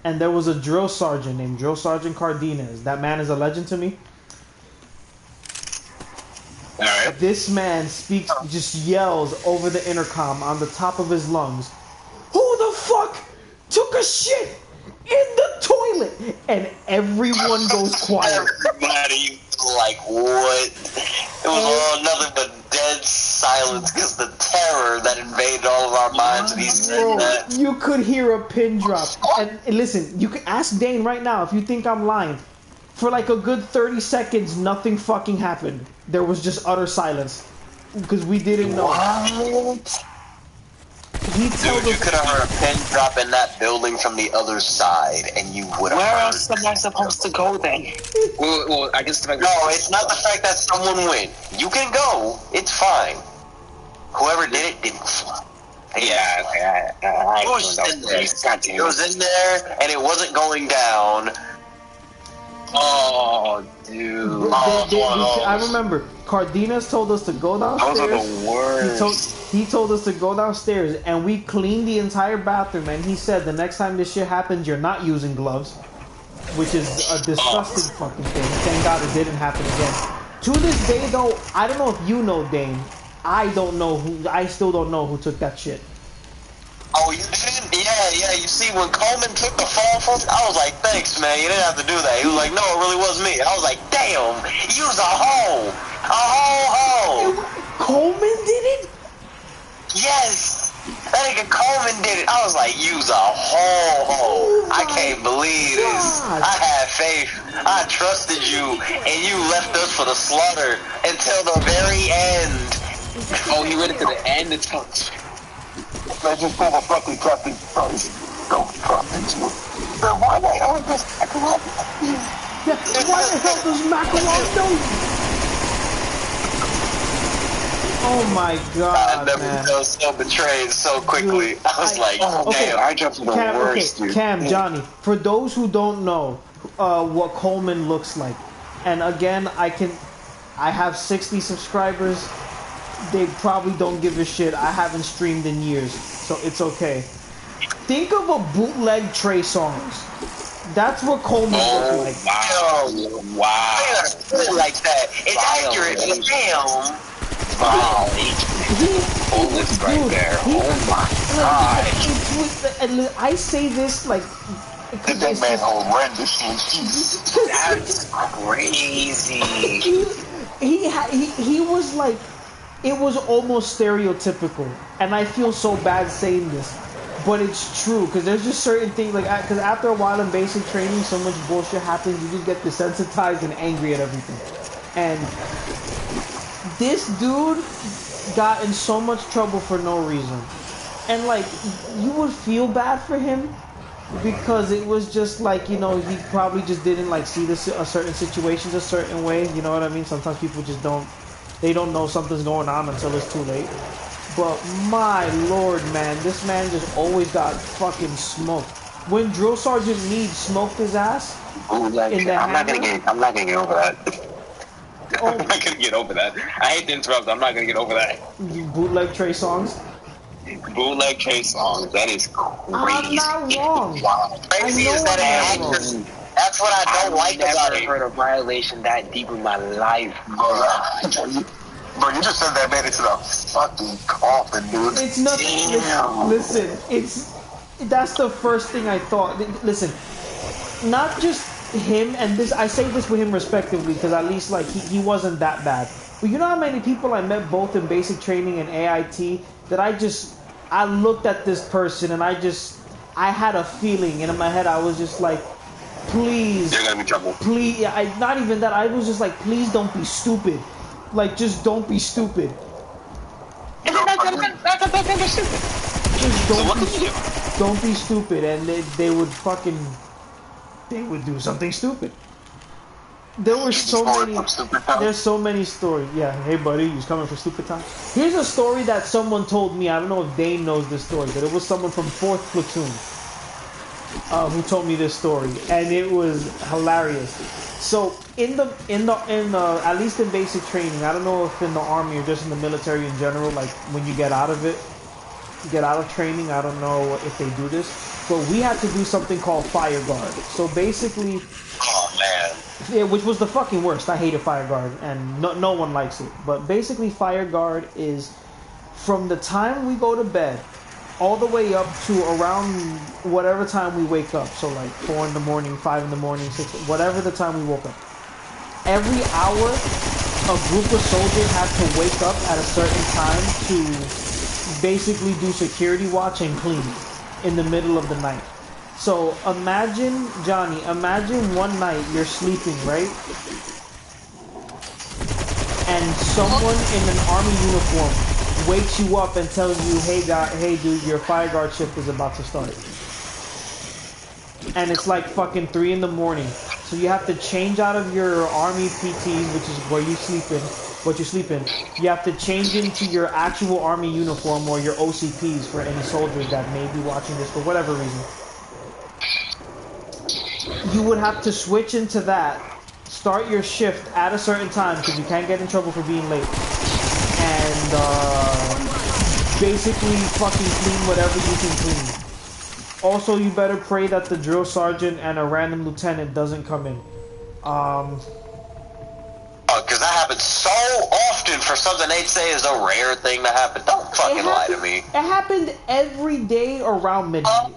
And there was a drill sergeant named Drill Sergeant Cardenas. That man is a legend to me. All right. This man just yells over the intercom on the top of his lungs, "Who the fuck took a shit in the toilet?" And everyone goes quiet. Everybody like, what? It was all nothing but dead silence because the terror that invaded all of our minds when he said that. You could hear a pin drop. And listen, you can ask Dane right now if you think I'm lying. For like a good 30 seconds, nothing fucking happened. There was just utter silence. Because we didn't know. What? He told Dude, you us. could have heard a pin drop in that building from the other side, and you would have Where heard. else am I supposed to go then? Well, I guess the fact No, it's not the fact that someone went. You can go. It's fine. Whoever did it didn't fly. Yeah, It was in there. It was in there, and it wasn't going down. Oh, dude. I remember Cardenas told us to go downstairs. Those are the worst. He told us to go downstairs, and we cleaned the entire bathroom. And he said the next time this shit happens, you're not using gloves, which is a disgusting fucking thing. Thank God it didn't happen again. To this day, though, I don't know if you know, Dane. I still don't know who took that shit. Oh, you didn't? Yeah. You see, when Coleman took the fall for I was like, thanks, man. You didn't have to do that. He was like, no, it really was me. I was like, damn, you was a hoe. A hoe. Coleman did it? Yes. That nigga Coleman did it. I was like, you's a hoe. I can't believe this. God. I had faith. I trusted you, and you left us for the slaughter until the very end. Oh, he went to the end of touch. Let's just pull the fucking fucking first. Go fucking why the hell does Macaron? Yeah, why the hell does Macaron know? Oh my God, I never man. felt so betrayed so quickly. Dude, I was like, okay, damn, I jumped to the worst, dude. Cam, Johnny, for those who don't know what Coleman looks like, and again, I have 60 subscribers. They probably don't give a shit. I haven't streamed in years, so it's okay. Think of a bootleg Trey Songz. That's what Coleman looks like. Wow. Like that. It's accurate, but damn. Wow. Oldest right there. Oh my God. And I say this like because That man horrendous. That's crazy. He was like, it was almost stereotypical, and I feel so bad saying this, but it's true because there's just certain things like because after a while in basic training, so much bullshit happens, you just get desensitized and angry at everything, and this dude got in so much trouble for no reason, and like you would feel bad for him. Because it was just like, you know, he probably just didn't like see a certain situations a certain way, you know what I mean? Sometimes people just don't they don't know something's going on until it's too late. But my lord, man, this man just always got fucking smoked. When Drill Sergeant Meade smoked his ass I'm not gonna get over that. Oh. I'm not gonna get over that. I hate to interrupt. I'm not gonna get over that. Bootleg Trey songs. Bootleg Trey songs. That is crazy. I'm not wrong. Crazy I is know that I'm not it wrong. that's what I don't like about I've it. never heard a violation that deep in my life. Bro, you just said that made it to the fucking coffin, dude. It's not. Listen, that's the first thing I thought. Listen, not just him, and this I say this with him respectively because at least like he wasn't that bad. But you know how many people I met both in basic training and AIT that I looked at this person and I had a feeling, and in my head I was just like, please, You're gonna be in trouble. please. Not even that. I was just like, please don't be stupid. Like, just don't be stupid. Just don't be stupid, and they would do something stupid. There's so many stories. Yeah, hey buddy, you coming for stupid time? Here's a story that someone told me. I don't know if Dane knows this story, but it was someone from 4th Platoon who told me this story, and it was hilarious. So in the at least in basic training, I don't know if in the army or just in the military in general, like when you get out of it, you get out of training, I don't know if they do this, but we had to do something called fire guard. So basically, Oh man. yeah, which was the fucking worst. I hated fire guard, and no one likes it. But basically, fire guard is from the time we go to bed all the way up to around whatever time we wake up. So like 4 in the morning, 5 in the morning, 6, whatever the time we woke up. Every hour, a group of soldiers had to wake up at a certain time to basically do security watch and clean in the middle of the night. So imagine, Johnny, imagine one night you're sleeping, right? And someone in an army uniform wakes you up and tells you, hey dude, your fire guard shift is about to start. And it's like fucking 3 in the morning. So you have to change out of your army PTs, which is where you sleep in, what you sleep in. You have to change into your actual army uniform or your OCPs for any soldiers that may be watching this for whatever reason. You would have to switch into that, start your shift at a certain time because you can't get in trouble for being late, and basically fucking clean whatever you can clean. Also, you better pray that the drill sergeant and a random lieutenant doesn't come in. Because that happens so often for something they'd say is a rare thing to happen. Don't fucking lie to me. It happened every day around midnight.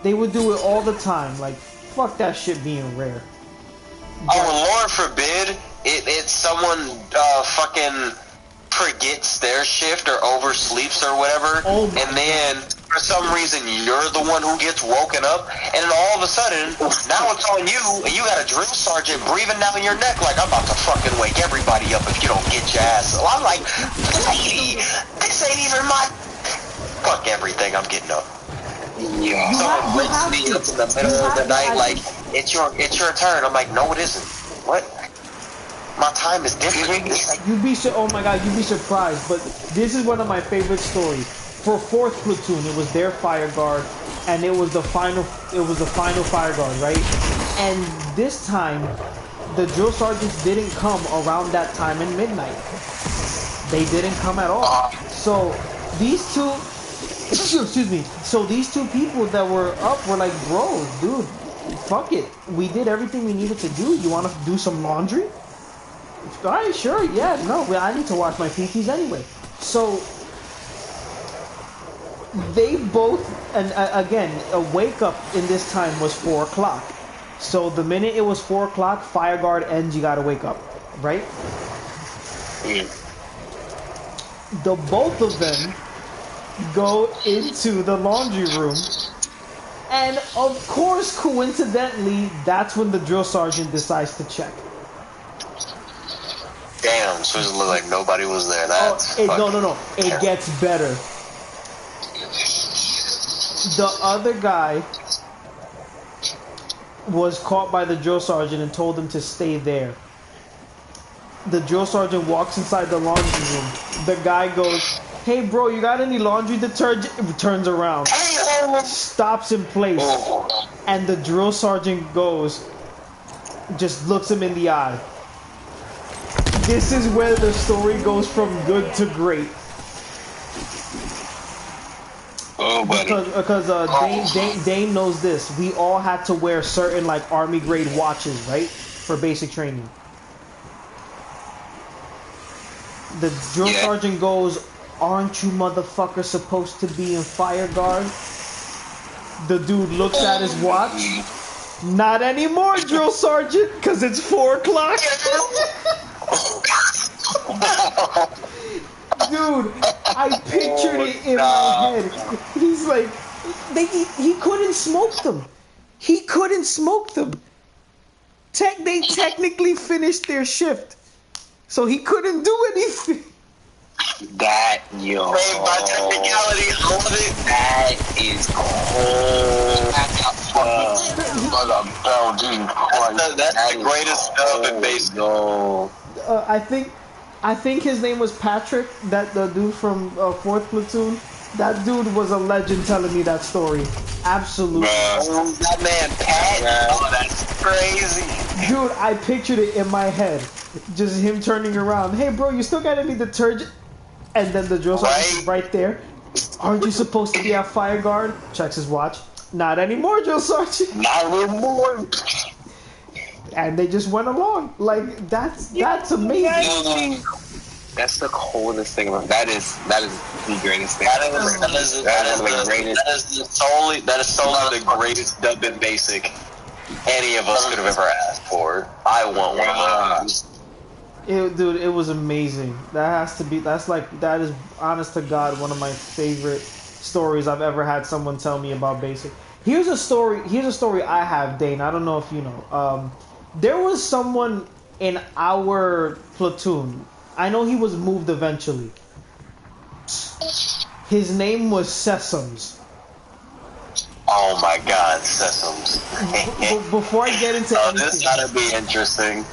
They would do it all the time. Like, fuck that shit being rare. Lord forbid it's someone fucking forgets their shift or oversleeps or whatever, and then for some reason you're the one who gets woken up, and then all of a sudden now it's on you, and you got a drill sergeant breathing down your neck like, I'm about to fucking wake everybody up if you don't get your ass. So I'm like, lady, this ain't even my fuck everything. I'm getting up. Yeah. Someone wakes me up in the middle of the night like, it's your turn. I'm like, no, it isn't. What? My time is different. You'd be oh my god, you'd be surprised. But this is one of my favorite stories. For 4th Platoon, it was their fire guard, and it was the final fire guard, right? And this time, the drill sergeants didn't come around that time in midnight. They didn't come at all. So these two, excuse me. So these two people that were up were like, bro, dude, fuck it. We did everything we needed to do. You want to do some laundry? Alright, sure, yeah, no, I need to wash my PTs anyway. So, they both, and again, a wake up in this time was 4 o'clock. So the minute it was 4 o'clock, fire guard ends, you gotta wake up, right? The both of them go into the laundry room, and of course, coincidentally, that's when the drill sergeant decides to check. Damn, so it looked like nobody was there. That's no. It gets better. The other guy was caught by the drill sergeant and told him to stay there. The drill sergeant walks inside the laundry room. The guy goes, "Hey bro, you got any laundry detergent?" Turns around, stops in place, and the drill sergeant goes, just looks him in the eye. This is where the story goes from good to great. Oh, buddy. Because Dane knows this. We all had to wear certain like army grade watches, right, for basic training. The drill sergeant goes, "Aren't you motherfuckers supposed to be in fire guard?" The dude looks at his watch. "Not anymore, drill sergeant, because it's 4 o'clock." Dude, I pictured it in my head. He's like, he couldn't smoke them. He couldn't smoke them. They technically finished their shift, so he couldn't do anything. That, yo. Saved by technicality, I love it. That is cold. That's the greatest dub in basic. No. I think his name was Patrick, that the dude from 4th Platoon. That dude was a legend telling me that story. Absolutely. That man, Pat. Oh, that's crazy. Dude, I pictured it in my head. Just him turning around. "Hey, bro, you still got any detergent?" And then the drill sergeant is right there. "Aren't you supposed to be at fire guard?" Checks his watch. "Not anymore, drill sergeant." Not anymore. And they just went along. Like, that's amazing. That's the coldest thing about that is the greatest thing. That is solely the greatest dub in basic any of us could have ever asked for. I want one of those. Dude, it was amazing. That is honest to God one of my favorite stories I've ever had someone tell me about basic. Here's a story I have, Dane. I don't know if you know. There was someone in our platoon. I know he was moved eventually. His name was Sesums. Oh my God, Sesums. Before I get into anything, this gotta be interesting.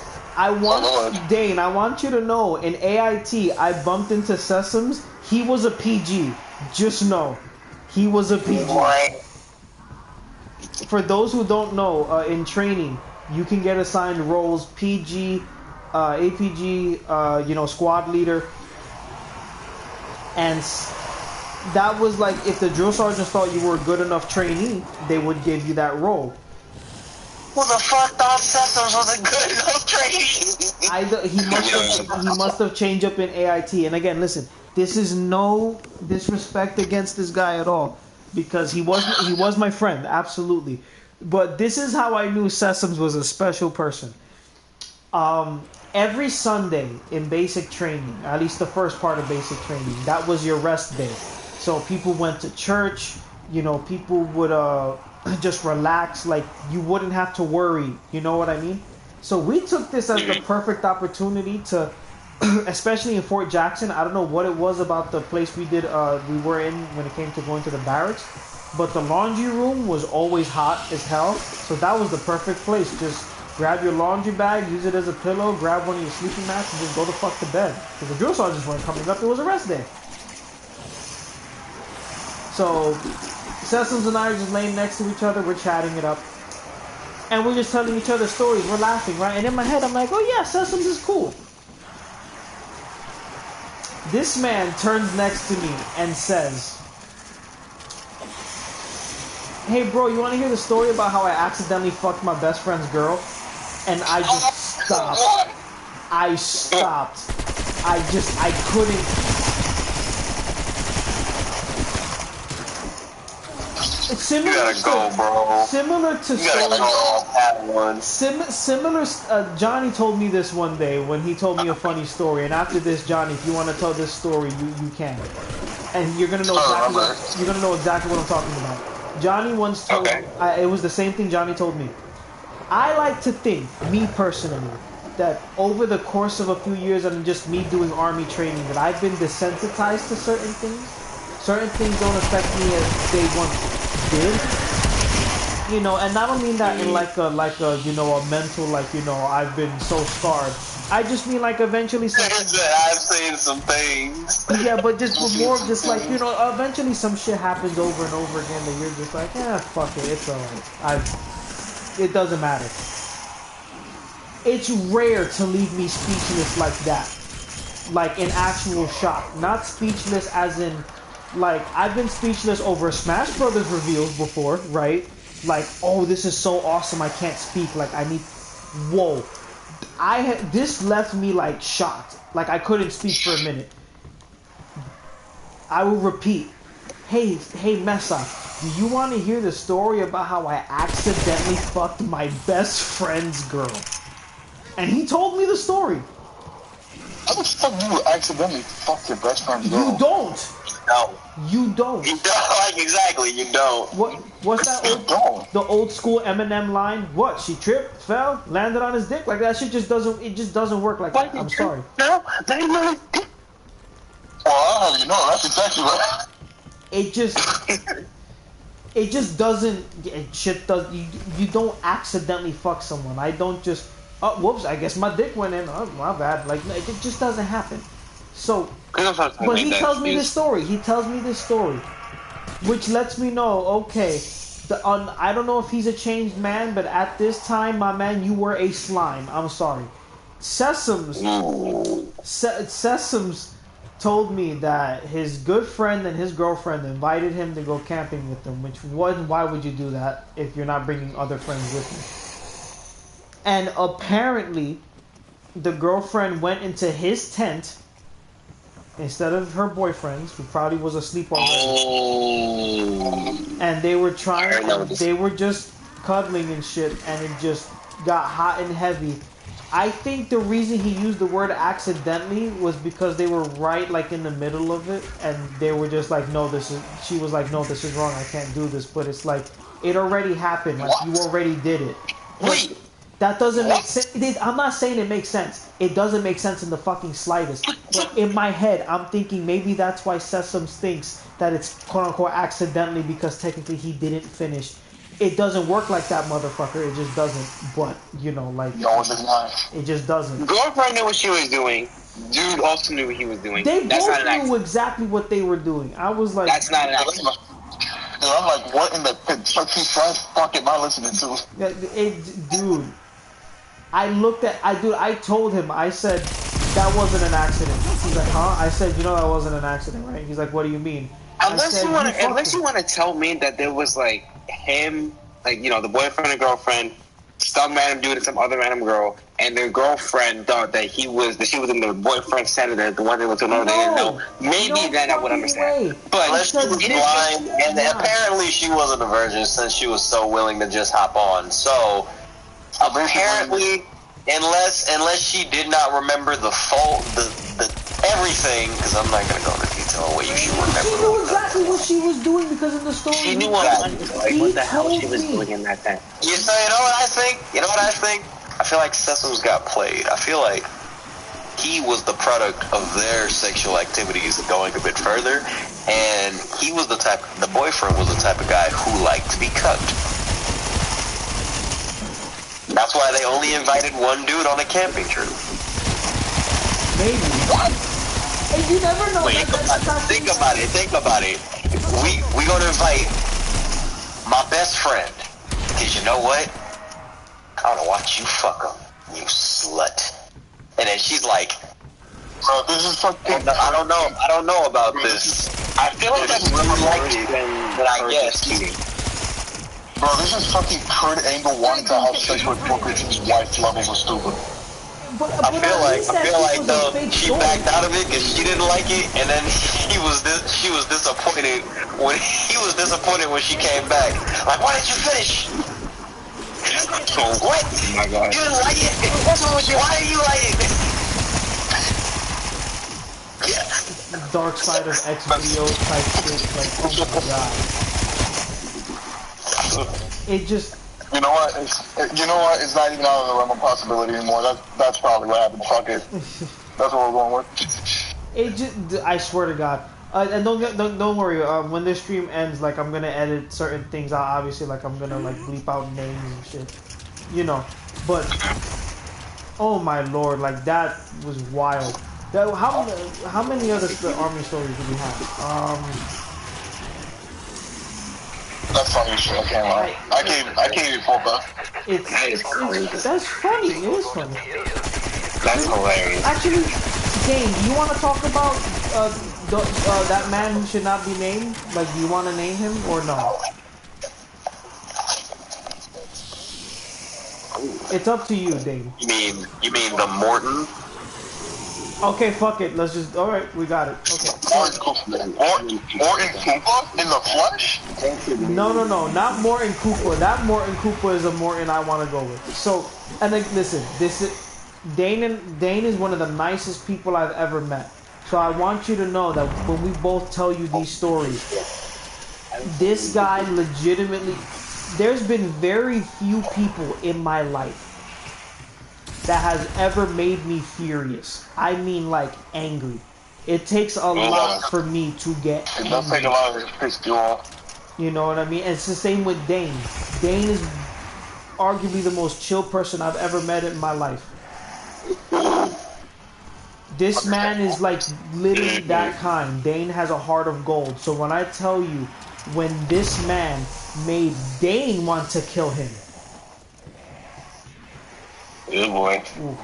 Dane, I want you to know, in AIT, I bumped into Sesums. He was a PG. Just know, he was a PG. What? For those who don't know, in training, you can get assigned roles: PG, APG, squad leader, and that was like if the drill sergeants thought you were a good enough trainee, they would give you that role. Well, the fuck thought Sesums was a good enough trainee? He must have changed up in AIT. And again, listen, this is no disrespect against this guy at all, because he was my friend, absolutely. But this is how I knew Sesums was a special person. Every Sunday in basic training, at least the first part of basic training, that was your rest day. So people went to church, people would just relax, like you wouldn't have to worry, you know what I mean? So we took this as the perfect opportunity to, especially in Fort Jackson, I don't know what it was about the place we were in when it came to going to the barracks, but the laundry room was always hot as hell, so that was the perfect place. Just grab your laundry bag, use it as a pillow, grab one of your sleeping mats, and just go the fuck to bed. Because the drill sergeants weren't coming up, it was a rest day. So Sesums and I are just laying next to each other, we're chatting it up. And we're just telling each other stories, we're laughing, right? And in my head, I'm like, oh yeah, Sesums is cool. This man turns next to me and says, "Hey bro, you want to hear the story about how I accidentally fucked my best friend's girl?" And I just stopped. I couldn't. You gotta go, bro. Similar to You gotta go off that one. Similar. Johnny told me this one day when he told me a funny story. And after this, Johnny, if you want to tell this story, you can. And you're gonna know exactly what I'm talking about. Johnny once told me, it was the same thing Johnny told me. I like to think, me personally, that over the course of a few years and just me doing army training, that I've been desensitized to certain things. Certain things don't affect me as they once did. And I don't mean that in like a mental, I've been so scarred. I just mean like eventually some. I've seen some things. Yeah, but just with more of just like, you know, eventually some shit happens over and over again that you're just like, fuck it, it's alright. It doesn't matter. It's rare to leave me speechless like that. Like in actual shock. Not speechless as in, like, I've been speechless over Smash Brothers reveals before, right? Like, oh, this is so awesome, I can't speak, like, I need... Whoa. This left me, like, shocked. Like, I couldn't speak for a minute. I will repeat. Hey, Mesa, do you want to hear the story about how I accidentally fucked my best friend's girl? And he told me the story. How the fuck do you accidentally fuck your best friend's girl? You don't. No. You don't. You don't. Like, exactly, you don't. What's that the old school Eminem line? What? She tripped, fell, landed on his dick? Like, that shit just doesn't work like that. I'm sorry. No, they really... Well, you know, that's exactly right. It just doesn't. You don't accidentally fuck someone. I don't just. Oh, whoops! I guess my dick went in. Oh, my bad. Like, it just doesn't happen. So, but he tells me this story. He tells me this story, which lets me know. Okay, I don't know if he's a changed man, but at this time, my man, you were a slime. I'm sorry. Sesams told me that his good friend and his girlfriend invited him to go camping with them, why would you do that if you're not bringing other friends with you? And apparently, the girlfriend went into his tent instead of her boyfriend's, who probably was asleep already. And they were just cuddling and shit, and it just got hot and heavy. I think the reason he used the word accidentally was because they were right, like, in the middle of it, and they were just like, she was like, no, this is wrong, I can't do this, but it's like, it already happened, like, you already did it. Wait! That doesn't make sense. I'm not saying it makes sense. It doesn't make sense in the fucking slightest. But in my head, I'm thinking maybe that's why Sesams thinks that it's quote-unquote accidentally, because technically he didn't finish. It doesn't work like that, motherfucker. It just doesn't. But, you know, like... No, it does not. It just doesn't. Girlfriend knew what she was doing. Dude also knew what he was doing. They both knew exactly what they were doing. I was like... That's not an accident. I'm like, what in the Kentucky Fried fuck am I listening to? Dude... I told him, I said, that wasn't an accident. He's like, huh? I said, you know that wasn't an accident, right? He's like, what do you mean? Unless you want to tell me that there was, like, him, like, you know, the boyfriend and girlfriend, some random dude and some other random girl, and their girlfriend thought that she was in their boyfriend's senator, the one they went to know, they didn't know. Maybe then I would understand. Way. But unless she was blind, and apparently she wasn't a virgin since she was so willing to just hop on. So... apparently, unless she did not remember the everything, because I'm not going to go into detail on what you should remember. She knew exactly what she was doing because in the story. She knew what the hell she was doing in that tent. You know what I think? I feel like Sesams got played. I feel like he was the product of their sexual activities going a bit further, and the boyfriend was the type of guy who liked to be cucked. That's why they only invited one dude on a camping trip. Maybe. What? And you never know. Wait, think about it. We gonna invite my best friend. Cause you know what? I wanna watch you fuck him, you slut. And then she's like, bro, this is fucking... I don't know about this. I feel like that's really likely than I guess. Bro, this is fucking Kurt Angle wanting to have sex with Booker T's wife levels of stupid. I feel like though she backed out of it because she didn't like it, and then she was disappointed when she came back. Like, why did you finish? What? Oh my God. You didn't like it? What's wrong with you? Why didn't you like it? Dark side of X videos type shit. Like, oh my God. It just... You know what? It's not even out of the realm of possibility anymore. That's probably what happened. Fuck it. That's what we're going with. It just... I swear to God. And don't worry. When this stream ends, like, I'm gonna edit certain things out. Obviously, like, I'm gonna like bleep out names and shit. You know. But Oh my lord, like that was wild. That, how many other army stories do we have? That's funny shit. I can't lie. I can't even fuck up. That's funny. It is funny. That's hilarious. Actually, Dane, do you want to talk about that man who should not be named? Like, do you want to name him or no? It's up to you, Dane. You mean the Morton? Okay, fuck it. Let's just. All right, we got it. Okay. Morton Koopa in the flesh? No, not Morton Cooper. That Morton Cooper is a Morton I want to go with. So, and like, listen, Dane is one of the nicest people I've ever met. So I want you to know that when we both tell you these stories, this guy legitimately. There's been very few people in my life that has ever made me furious. I mean, like, angry. It takes a lot for me to get angry. It does take a lot to piss you off. You know what I mean? And it's the same with Dane. Dane is arguably the most chill person I've ever met in my life. This man is like literally that kind. Dane has a heart of gold. So when I tell you, when this man made Dane want to kill him. Good boy. Ooh.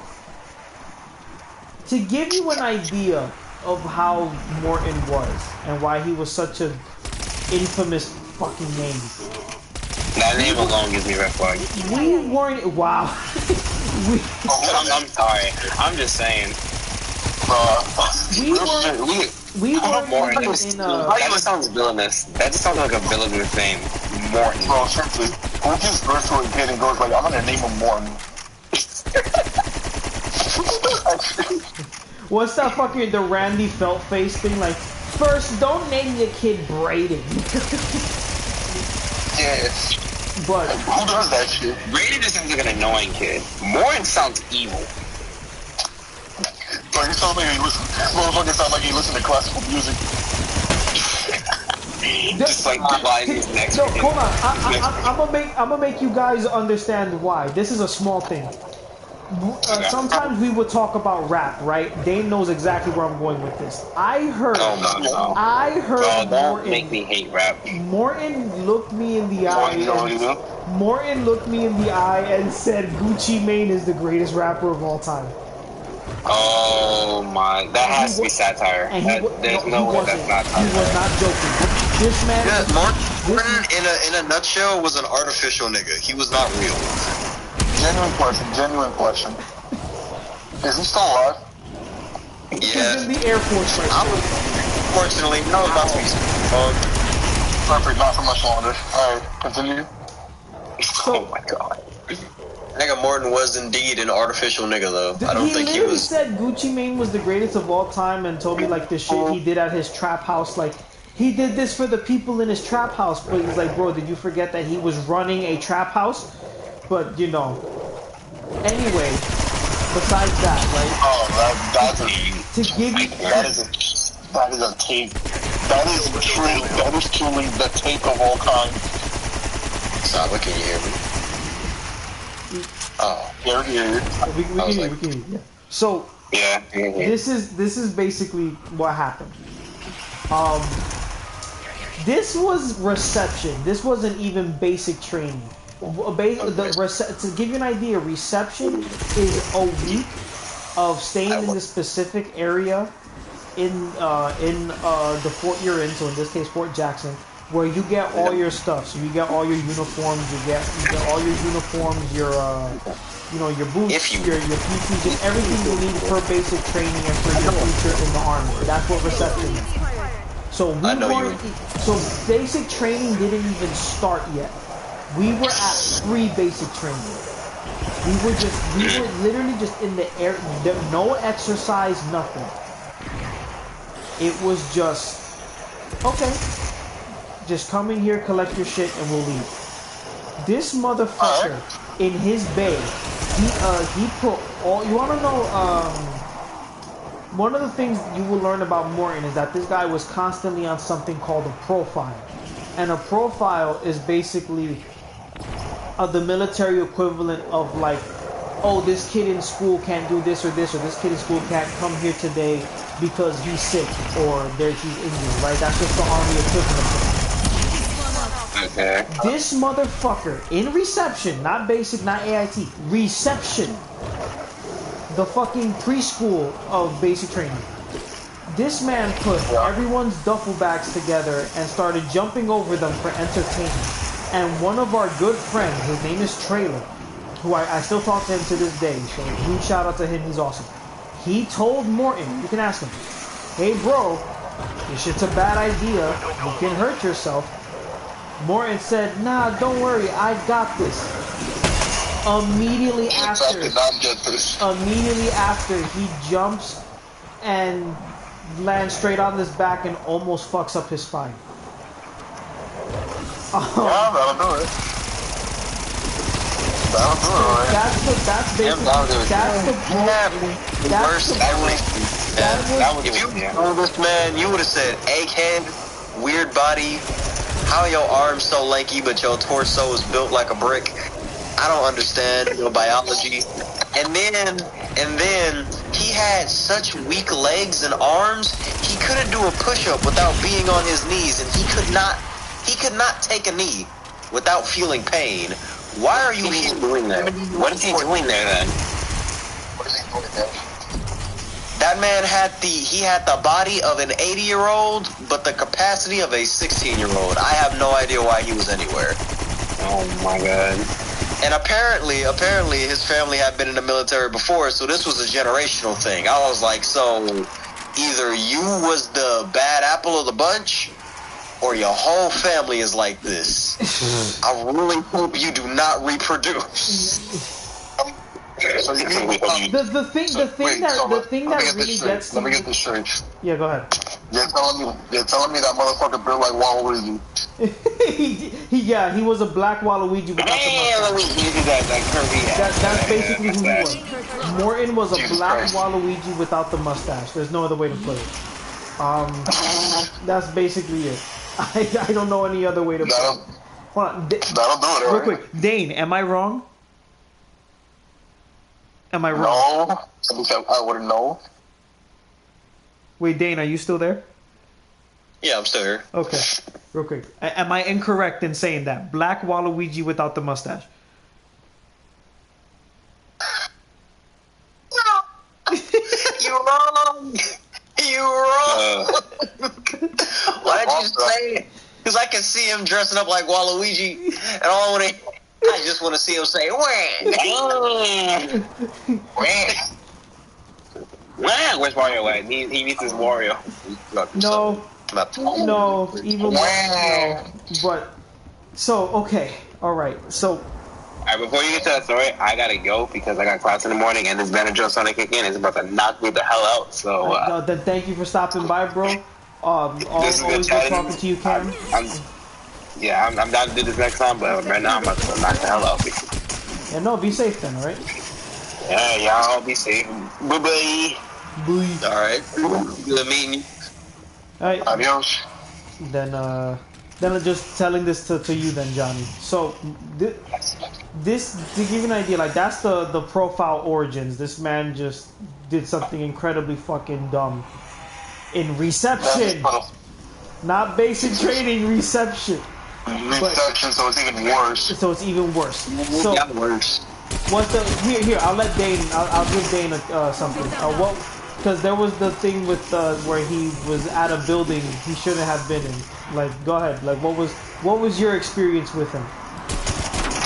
To give you an idea of how Morton was and why he was such an infamous fucking name. That name alone gives me red flag. We weren't. Wow. I'm sorry. I'm just saying. We weren't Morton. in That just sounds villainous. That just sounds like a villainous name. Morton. Bro, seriously. Who gives birth to a kid and goes like, I'm gonna name him Morton? What's that fucking the Randy Felt face thing? Like, first, don't name your kid Braden. Yes. But who does that shit? Brady just sounds like an annoying kid. Morton sounds evil. Bro, you sound like he listen. Motherfucker sound like he listen to classical music. Just like lying his next. No, hold on. I'm gonna make you guys understand why. This is a small thing. Sometimes we would talk about rap, right? Dane knows exactly where I'm going with this. I heard Don't make me hate rap. Morton looked me in the eye. Morton looked me in the eye and said Gucci Mane is the greatest rapper of all time. Oh my, that has to be satire. There's no way that's not satire. He was not joking. This man. Yeah, Morton in a nutshell was an artificial nigga. He was not real. Genuine question. Is he still alive? He's Yeah. in the Air Force right now. Unfortunately, no, about to be Perfect, not for much longer. Alright, continue. Oh my god. Nigga Morton was indeed an artificial nigga though. I don't think he literally was. said Gucci Mane was the greatest of all time and told me like the shit he did at his trap house. Like, he did this for the people in his trap house. But he's like, bro, did you forget that he was running a trap house? But, you know. Anyway, besides that, right? Oh, that's a... To give you... That is a take. That is truly the take of all time. Stop, can you hear me? Oh. We can hear you. Yeah. So, Yeah. this is basically what happened. This was reception. This wasn't even basic training. To give you an idea, reception is a week of staying in this specific area in the fort you're in. So in this case, Fort Jackson, where you get all your stuff. So you get all your uniforms. You get all your uniforms. Your your boots, your PTs, and everything you need for basic training and for your future in the army. That's what reception is. So So basic training didn't even start yet. We were at pre-basic training. We were literally just in the air. No exercise, nothing. It was just, okay, just come in here, collect your shit, and we'll leave. This motherfucker in his bay, he put all. You want to know? One of the things you will learn about Morton is that this guy was constantly on something called a profile, and a profile is basically the military equivalent of like oh, this kid in school can't do this or this, or this kid in school can't come here today because he's sick or he's injured, right? That's just the army equivalent of it. Okay. This motherfucker in reception, not basic, not AIT, reception, the fucking preschool of basic training. This man put everyone's duffel bags together and started jumping over them for entertainment. And one of our good friends, his name is Trailer, who I still talk to him to this day, so huge shout out to him, he's awesome. He told Morton, you can ask him, hey bro, this shit's a bad idea, you can hurt yourself. Morton said, nah, don't worry, I got this. Immediately after, he jumps and lands straight on his back and almost fucks up his spine. That'll do it. That's If you know this man, you would have said egghead, weird body. How are your arms so lanky, but your torso is built like a brick? I don't understand your biology. And then he had such weak legs and arms. He couldn't do a push-up without being on his knees, and he could not take a knee without feeling pain. Why are you here doing that? What is he doing there then? That man had the body of an 80-year-old, but the capacity of a 16-year-old. I have no idea why he was anywhere. Oh my god. And apparently his family had been in the military before, so this was a generational thing. I was like, so either you was the bad apple of the bunch, or your whole family is like this. I really hope you do not reproduce. So you mean the thing that really gets let me get this straight. Yeah, go ahead. You're telling me that motherfucker built like Waluigi. he was a black Waluigi without the mustache. That's basically who he was. Morton was a black Waluigi without the mustache. There's no other way to put it. That's basically it. I don't know any other way to put it. Hold on. That'll do it, real quick. Dane, am I wrong? Am I wrong? No. I wouldn't know. Wait, Dane, are you still there? Yeah, I'm still here. Okay, real quick. Am I incorrect in saying that? Black Waluigi without the mustache. You're wrong. You're wrong. Why'd you say it? Because I can see him dressing up like Waluigi, and I just want to see him say, "Wah." Where's Mario at? He needs his Wario. No, even no. But so okay, all right. So, all right, before you get to that story, I gotta go because I got class in the morning, and this Benadryl starting to kick in. It's about to knock me the hell out. So, then thank you for stopping by, bro. Always good talking to you, Cam. I'm down to do this next time, but right now I'm about to go knock the hell out. Yeah, no, be safe then, all right? Yeah, y'all be safe. Bye-bye. Bye. All right. Good meeting you. All right. Adios. Then I'm just telling this to you then, Johnny. So, this, to give you an idea, like, that's the profile origins. This man just did something incredibly fucking dumb. In reception. Not basic training, reception. Reception, so it's even worse. So, Yeah, worse. What's the here? I'll let Dane. I'll give Dane something. Because there was the thing with where he was at a building he shouldn't have been in. Like, go ahead. Like, what was your experience with him?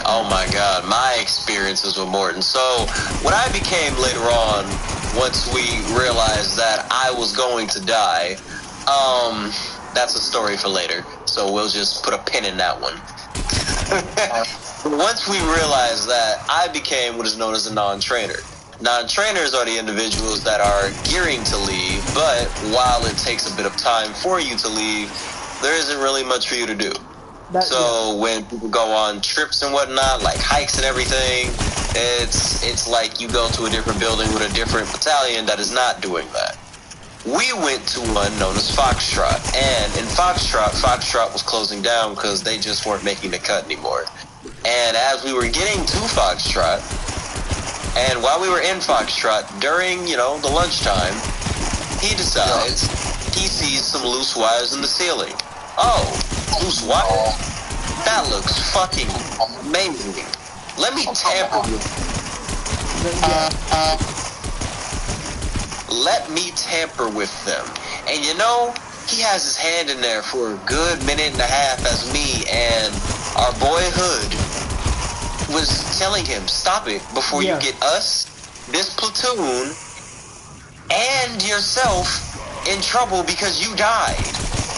Oh my God, my experiences with Morton. So when I became later on, once we realized that I was going to die, that's a story for later. So we'll just put a pin in that one. Once we realized that, I became what is known as a non-trainer. Non-trainers are the individuals that are gearing to leave, but while it takes a bit of time for you to leave, there isn't really much for you to do. When people go on trips and whatnot, like hikes and everything, it's like you go to a different building with a different battalion that is not doing that. We went to one known as Foxtrot, and in Foxtrot was closing down because they just weren't making the cut anymore. And as we were getting to Foxtrot, And while we were in Foxtrot, during, you know, the lunchtime, he decides he sees some loose wires in the ceiling. Oh, loose wire? That looks fucking amazing. Let me tamper with Let me tamper with them. And you know, he has his hand in there for a good minute and a half as me and our boy Hood was telling him, stop it before you get us, this platoon, and yourself in trouble because you died.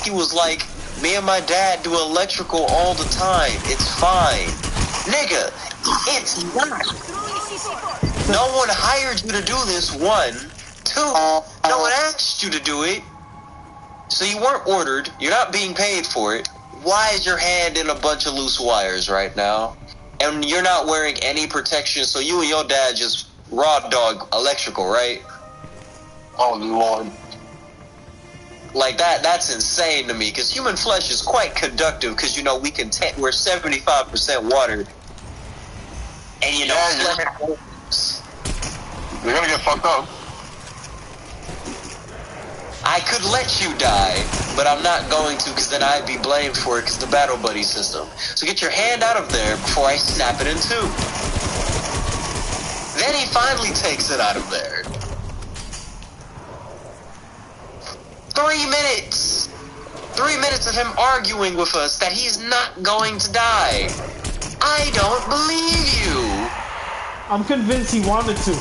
He was like, me and my dad do electrical all the time. It's fine. Nigga, it's not. No one hired you to do this, one. Two, no one asked you to do it. So you weren't ordered. You're not being paid for it. Why is your hand in a bunch of loose wires right now? And you're not wearing any protection, so you and your dad just raw dog electrical, right? Oh, Lord. Like, that's insane to me, because human flesh is quite conductive, because, you know, we're 75% water. And, you know, you're gonna get fucked up. I could let you die, but I'm not going to, because then I'd be blamed for it, because the battle buddy system. So get your hand out of there before I snap it in two. Then he finally takes it out of there. 3 minutes! 3 minutes of him arguing with us that he's not going to die. I don't believe you. I'm convinced he wanted to.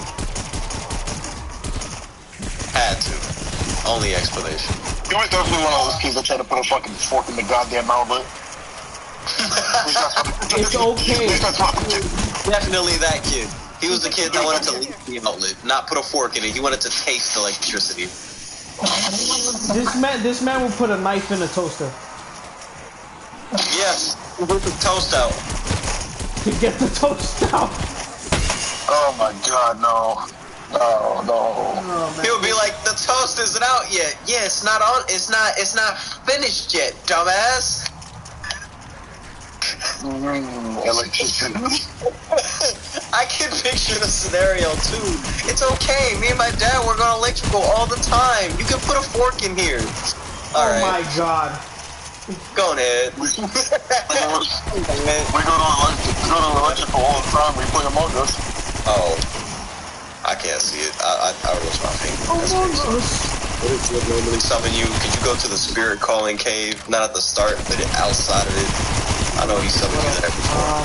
Had to. Only explanation. You was definitely one of those people trying to put a fucking fork in the goddamn outlet. It's okay. Definitely that kid. He was the kid that wanted to leave the outlet, not put a fork in it. He wanted to taste electricity. This man will put a knife in a toaster. Yes, with the toast out. To get the toast out. Oh my god, no. No. Oh, He'll be like, the toast isn't out yet. Yeah, it's not on. It's not finished yet, dumbass. Electricity. I can picture the scenario too. It's okay. Me and my dad work on electrical all the time. You can put a fork in here. All right. My god. Go ahead. We go to electrical all the time. We play Among Us. Oh. I can't see it. I roast my finger. Among Us. What is it normally summon you? Could you go to the spirit calling cave? Not at the start, but outside of it. I know he summoned you there before.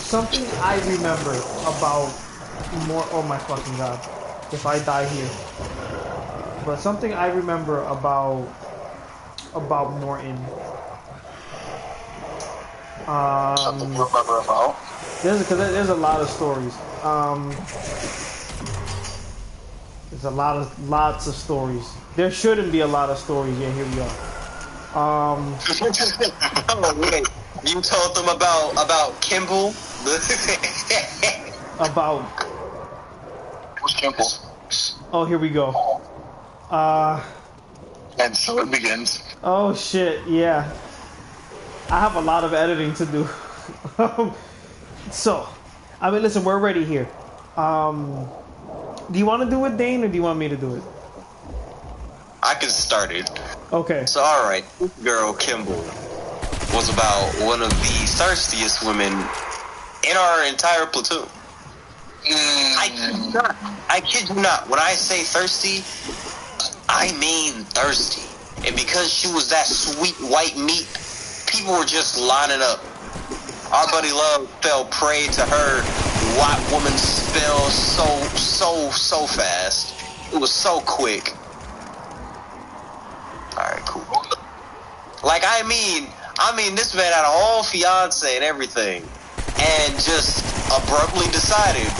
Something I remember about more. Oh my fucking god! If I die here, but something I remember about Morton. Something you remember about? There's a lot of stories. There's lots of stories. There shouldn't be a lot of stories, yet here we are. Oh wait, you told them about Kimball? About Who's Kimball? oh, here we go. And so it begins. Oh shit, yeah. I have a lot of editing to do. So, I mean, listen, we're ready here. Do you want to do it, Dane, or do you want me to do it? I can start it. Okay. So, alright, this girl, Kimball, was about one of the thirstiest women in our entire platoon. I kid you not. When I say thirsty, I mean thirsty. And because she was that sweet white meat, people were just lining up. Our buddy Love fell prey to her white woman spell so fast. It was so quick. Alright, cool. Like, I mean, this man had a whole fiance and everything, and just abruptly decided,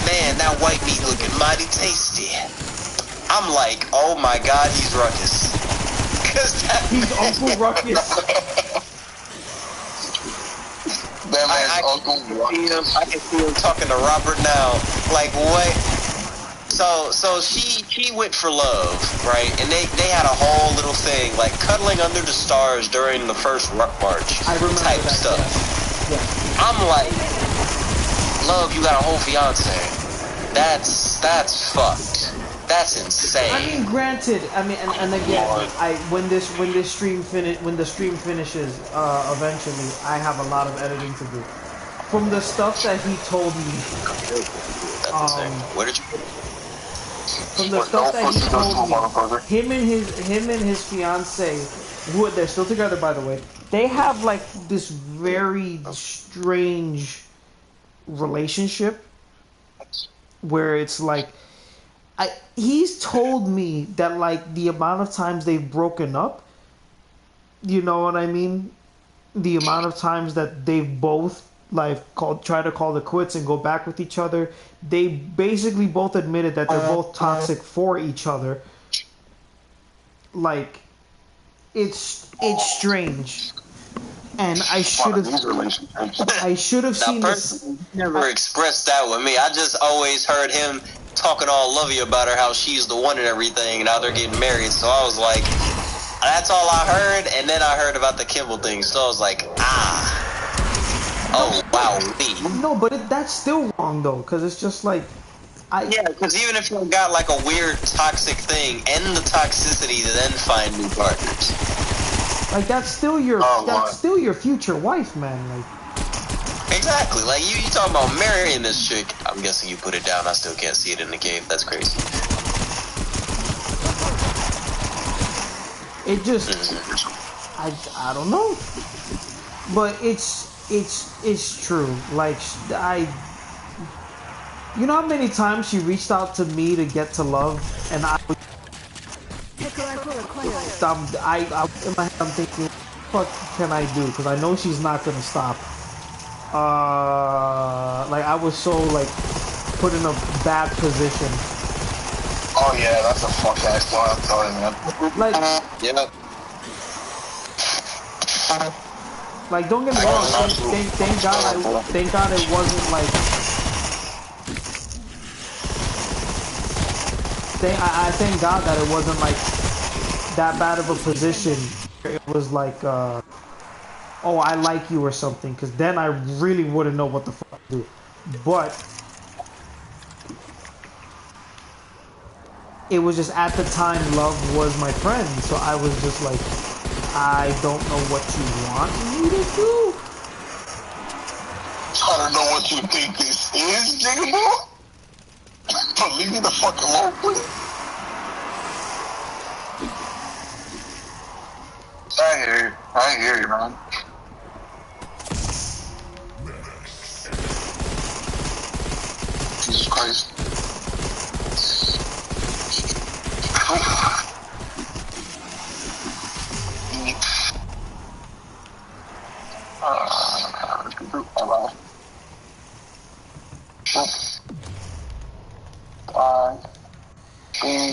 man, that white meat looking mighty tasty. I'm like, oh my god, he's Ruckus. He's Uncle Ruckus. I can see him talking to Robert now. Like, what? So she went for love, right? And they had a whole little thing, like cuddling under the stars during the first Ruck March I remember type that, stuff. Yeah. I'm like, love, you got a whole fiance. That's fucked. That's insane. I mean, granted, I mean, and again, when the stream finishes, eventually, I have a lot of editing to do. From the stuff that he told me, where did you? From the stuff that he told me, him and his fiance, who they're still together, by the way, they have like this very strange relationship where it's like, he's told me that like the amount of times they've broken up, you know what I mean? The amount of times that they've both like try to call it quits and go back with each other. They basically both admitted that they're both toxic for each other. Like, it's strange. And I should have seen this. Never expressed that with me. I just always heard him talking all lovey about her, how she's the one and everything, and now they're getting married. So I was like, that's all I heard. And then I heard about the Kimball thing. So I was like, oh wow. No, but that's still wrong though, because it's just like, yeah, because even if you got like a weird toxic thing, end the toxicity to then find new partners. Like that's still your future wife, man. Like exactly. Like you talking about marrying this chick. I'm guessing you put it down. I still can't see it in the cave. That's crazy. It just, I don't know, but it's true. Like you know how many times she reached out to me to get to love, and I in my head I'm thinking, what can I do? Because I know she's not gonna stop. Like I was so like put in a bad position. Oh yeah, that's a fuck ass thought, I'm telling you, man. Like, yeah. Like, don't get me wrong. Thank God it wasn't like. I thank God that it wasn't like that bad of a position. It was like, oh, I like you or something, because then I really wouldn't know what the fuck to do. But it was just at the time, love was my friend, so I was just like, I don't know what you want me to do. I don't know what you think this is, Jigaboo. But leave me the fuck alone, please. I hear you, man. Jesus Christ.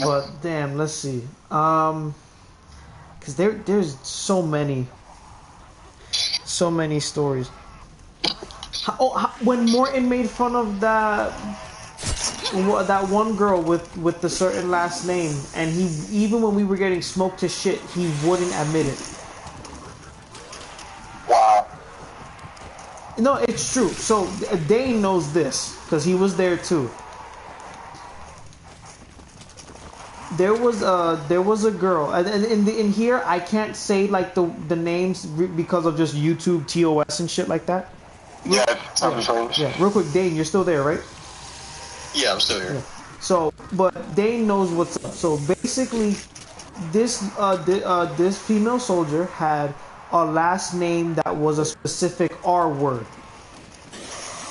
But damn, let's see. Because there's so many stories. When Morton made fun of that one girl with the certain last name, and he, even when we were getting smoked to shit, he wouldn't admit it. Wow. No, it's true. So Dane knows this because he was there too. There was a girl, and in here I can't say like the names because of just YouTube TOS and shit like that. Yeah, yeah. Real quick, Dane, you're still there, right? Yeah, I'm still here. Yeah. So, but Dane knows what's up. So basically, this female soldier had a last name that was a specific R word.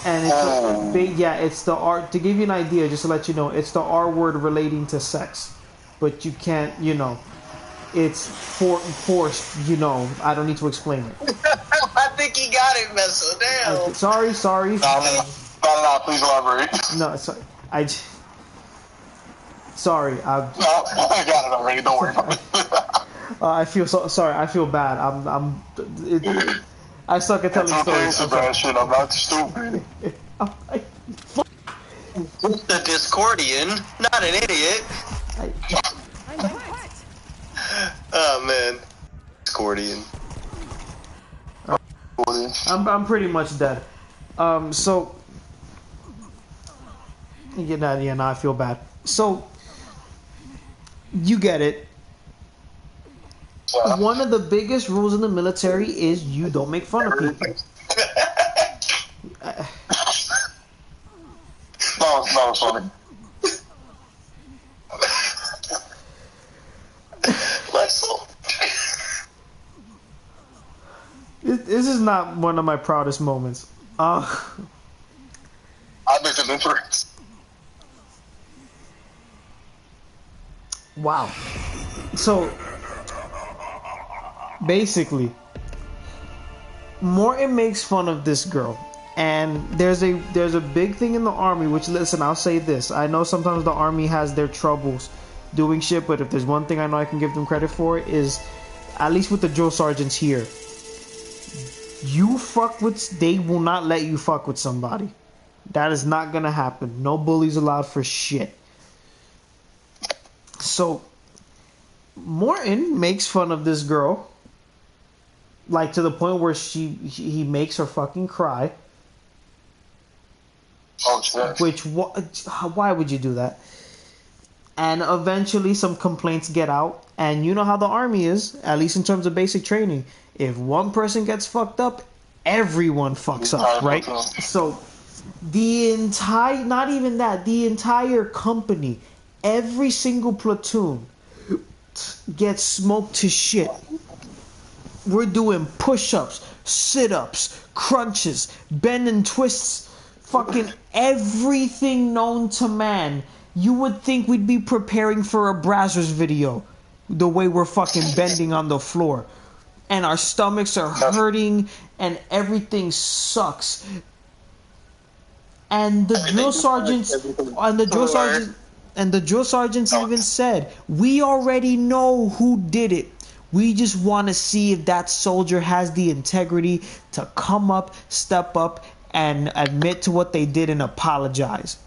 And it's the R, to give you an idea, just to let you know, it's the R word relating to sex. But you can't, it's forced, I don't need to explain it. I think he got it, Meso. Damn. Sorry. No, please elaborate. No, sorry. Sorry. I got it already, don't worry about it. I feel sorry. I feel bad. I suck at telling stories. I'm not stupid. The Discordian, not an idiot. Oh man, Discordian. I'm pretty much dead. So Now I feel bad. So, you get it. One of the biggest rules in the military is you don't make fun of people. No, funny. This is not one of my proudest moments. I make a difference. Wow. So, basically, Morton makes fun of this girl. And there's a big thing in the army, which, listen, I'll say this. I know sometimes the army has their troubles doing shit, but if there's one thing I know I can give them credit for is, at least with the drill sergeants here, they will not let you fuck with somebody. That is not gonna happen. No bullies allowed for shit. So, Morton makes fun of this girl, like to the point where he makes her fucking cry. Oh, shit. Which, why would you do that? And eventually some complaints get out. And you know how the army is, at least in terms of basic training. If one person gets fucked up, everyone fucks up, right? So the entire company, every single platoon gets smoked to shit. We're doing push-ups, sit-ups, crunches, bend and twists, fucking everything known to man. You would think we'd be preparing for a Brazzers video, the way we're fucking bending on the floor. And our stomachs are hurting and everything sucks. And the drill sergeants even said, we already know who did it. We just want to see if that soldier has the integrity to come up, step up, and admit to what they did and apologize.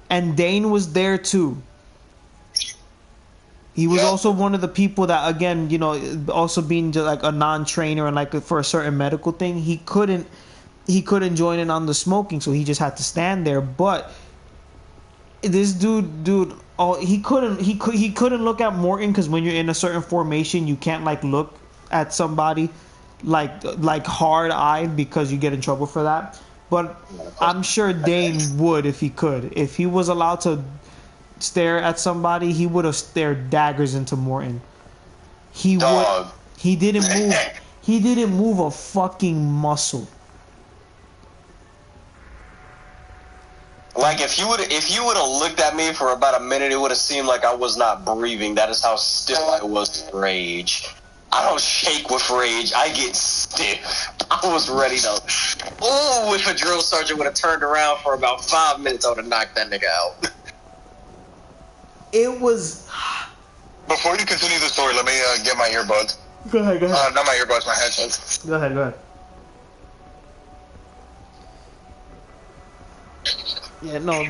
And Dane was there too. He was also one of the people that, again, also being just like a non-trainer and like for a certain medical thing, he couldn't join in on the smoking, so he just had to stand there. But this dude, he couldn't look at Morton, because when you're in a certain formation, you can't like look at somebody like hard-eyed, because you get in trouble for that. But I'm sure Dane would if he could. If he was allowed to stare at somebody, he would have stared daggers into Morton. He didn't move. He didn't move a fucking muscle. Like if you would have looked at me for about a minute, it would have seemed like I was not breathing. That is how stiff I was with rage. I don't shake with rage. I get stiff. I was ready to. Oh, if a drill sergeant would have turned around for about 5 minutes, I would have knocked that nigga out. It was. Before you continue the story, let me get my earbuds. Go ahead. Not my earbuds, my headsets. Go ahead. Yeah, no,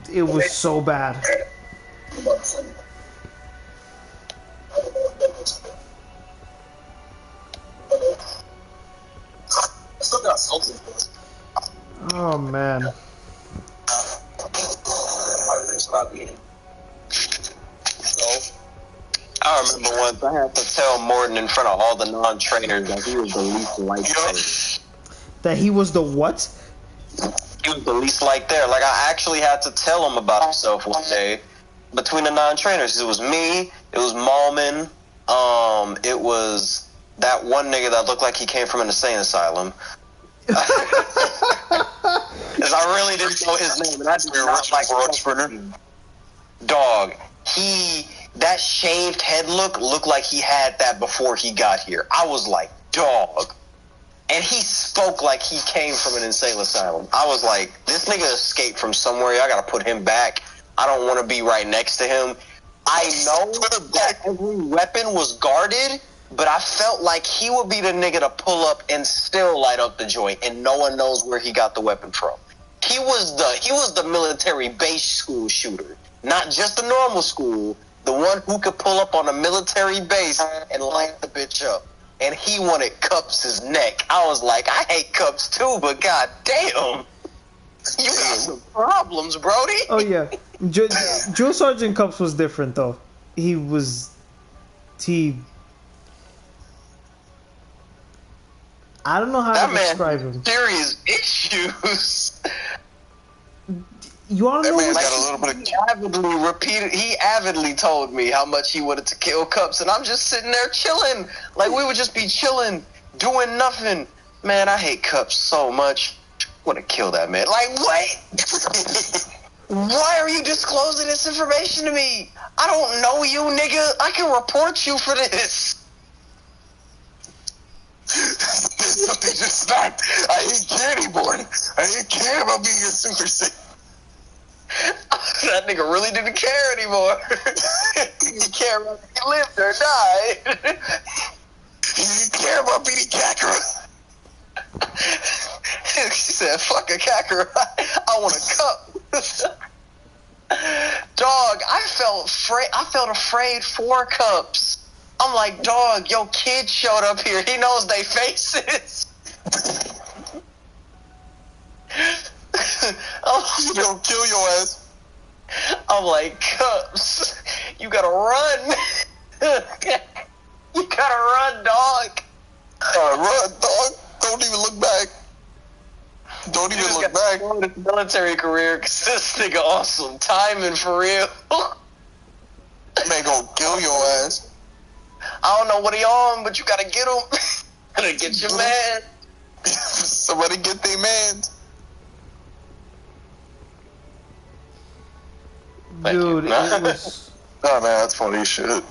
it was so bad. Oh man. I remember once I had to tell Morton in front of all the non-trainers that he was the least liked there. That he was the what? He was the least liked there. Like, I actually had to tell him about himself one day between the non-trainers. It was me, it was Malman, it was that one nigga that looked like he came from an insane asylum. Because I really didn't know his name, and I did not like dog. That shaved head looked like he had that before he got here. I was like, dog. And he spoke like he came from an insane asylum. I was like, this nigga escaped from somewhere. I gotta put him back. I don't want to be right next to him. I know that every weapon was guarded, but I felt like he would be the nigga to pull up and still light up the joint, and no one knows where he got the weapon from. he was the military base school shooter, not just the normal school. The one who could pull up on a military base and light the bitch up. And he wanted Cups' neck. I was like, I hate Cups too, but god damn. You got some problems, Brody. Oh yeah, Drill Sergeant Cups was different though. He. I don't know how that to man describe him. Serious issues. You want to know? man's What, got a little bit of... He avidly told me how much he wanted to kill Cups, and I'm just sitting there chilling. Like, we would just be chilling, doing nothing. Man, I hate Cups so much. I want to kill that man. Like, what? Why are you disclosing this information to me? I don't know you, nigga. I can report you for this. Something just stopped. I ain't care anymore. I ain't care about being a Super Saiyan. That nigga really didn't care anymore. He cared about if he lived or died. He didn't care about beating Kakarot. She said, fuck a Kakarot. I want a cup. Dog, I felt afraid for Cups. I'm like, dog, your kid showed up here. He knows they faces. He's gonna kill your ass. I'm like, Cups, you gotta run. You gotta run, dog. Run, dog. Don't even look back. Don't even look back. His military career, cause this nigga awesome. Timing for real. Man gonna kill your ass. I don't know what he on, but you gotta get him. Gotta get your man. Somebody get their mans. dude, it was. Oh man, that's funny as shit.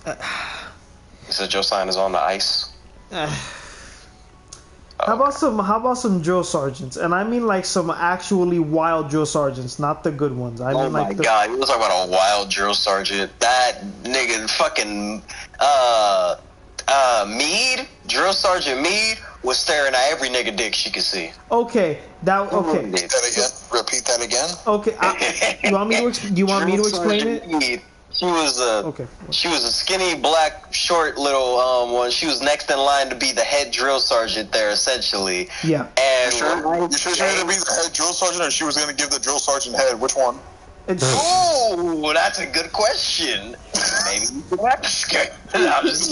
He said Joe Sign is on the ice. How about some drill sergeants? And I mean like some actually wild drill sergeants, not the good ones. I mean my god, you was talking about a wild drill sergeant. That nigga fucking Meade, drill sergeant Meade, was staring at every nigga dick she could see. Okay, okay. Repeat that again. Repeat that again. Okay, you want me to? Do you want me to explain it? Meade. She was a Okay. She was a skinny, black, short little one. She was next in line to be the head drill sergeant there, essentially. Yeah. And You sure she was gonna be the head drill sergeant, or she was gonna give the drill sergeant head? Which one? oh, that's a good question. Maybe you could ask her. Nah, I'm just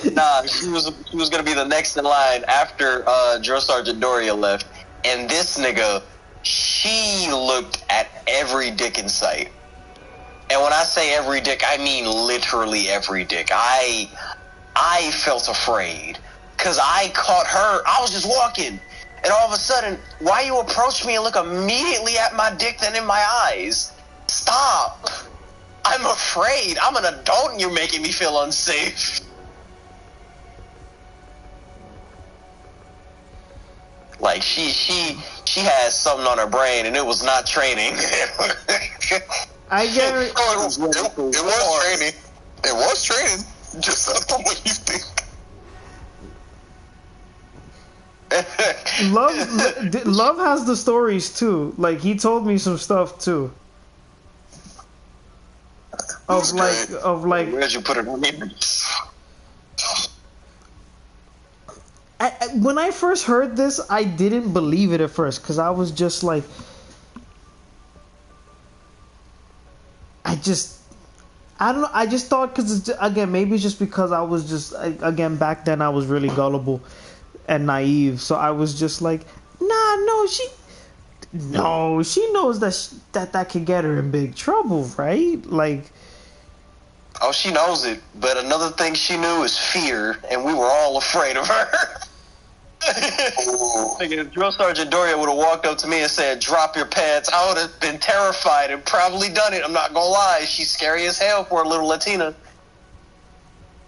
kidding. Nah, she was gonna be the next in line after Drill Sergeant Doria left, and this nigga, she looked at every dick in sight. And when I say every dick, I mean literally every dick. I felt afraid because I caught her. I was just walking. And all of a sudden, why you approach me and look immediately at my dick then in my eyes? Stop. I'm afraid. I'm an adult and you're making me feel unsafe. Like, she has something on her brain and it was not training. I get it. Oh, it was training. It was training. Just not the way you think. Love has the stories too. Like he told me some stuff too. Of like. Where'd you put it on me? When I first heard this, I didn't believe it at first because I was just like, I don't know. I just thought because again, maybe it's just because I was just again back then I was really gullible and naive, so I was just like, she knows that could get her in big trouble, right? Like, oh, she knows it, but another thing she knew is fear, and we were all afraid of her. If Drill Sergeant Doria would have walked up to me and said, "Drop your pants," I would have been terrified and probably done it. I'm not gonna lie, she's scary as hell for a little Latina.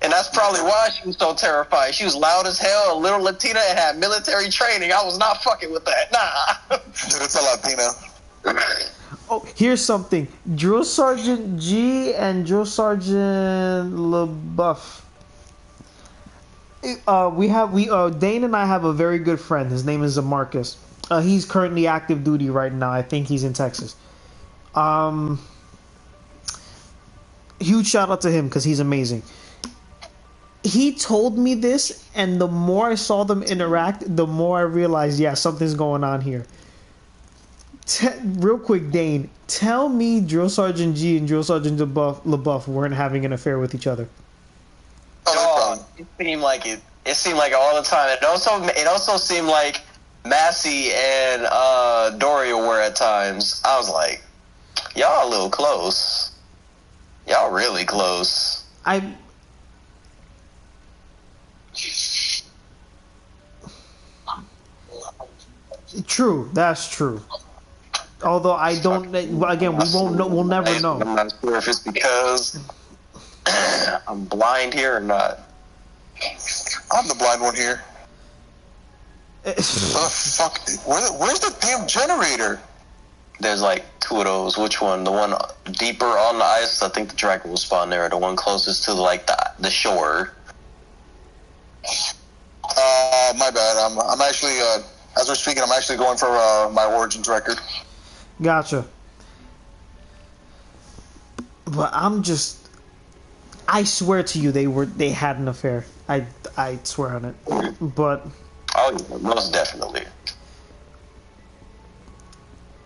And that's probably why she was so terrified. She was loud as hell, a little Latina, and had military training. I was not fucking with that. Nah. Dude, it's a Latina. oh, here's something. Drill Sergeant G and Drill Sergeant LaBeouf. Dane and I have a very good friend. His name is Marcus. He's currently active duty right now. I think he's in Texas. Huge shout out to him because he's amazing. He told me this, and the more I saw them interact, the more I realized, yeah, something's going on here. Real quick, Dane, tell me Drill Sergeant G and Drill Sergeant LaBeouf weren't having an affair with each other. Oh, it seemed like it. It seemed like all the time. It also seemed like Massey and Doria were at times. I was like, y'all a little close. Y'all really close. True, that's true. Although I don't, again, we won't know. We'll never know. I'm not sure if it's because I'm blind here or not. I'm the blind one here. What the fuck? Where's the damn generator? There's like two of those. Which one? The one deeper on the ice? I think the dragon will spawn there. The one closest to like the shore. My bad. I'm actually as we're speaking, I'm actually going for my Origins record. Gotcha. But I swear to you, they had an affair. I swear on it. But oh, yeah, most definitely.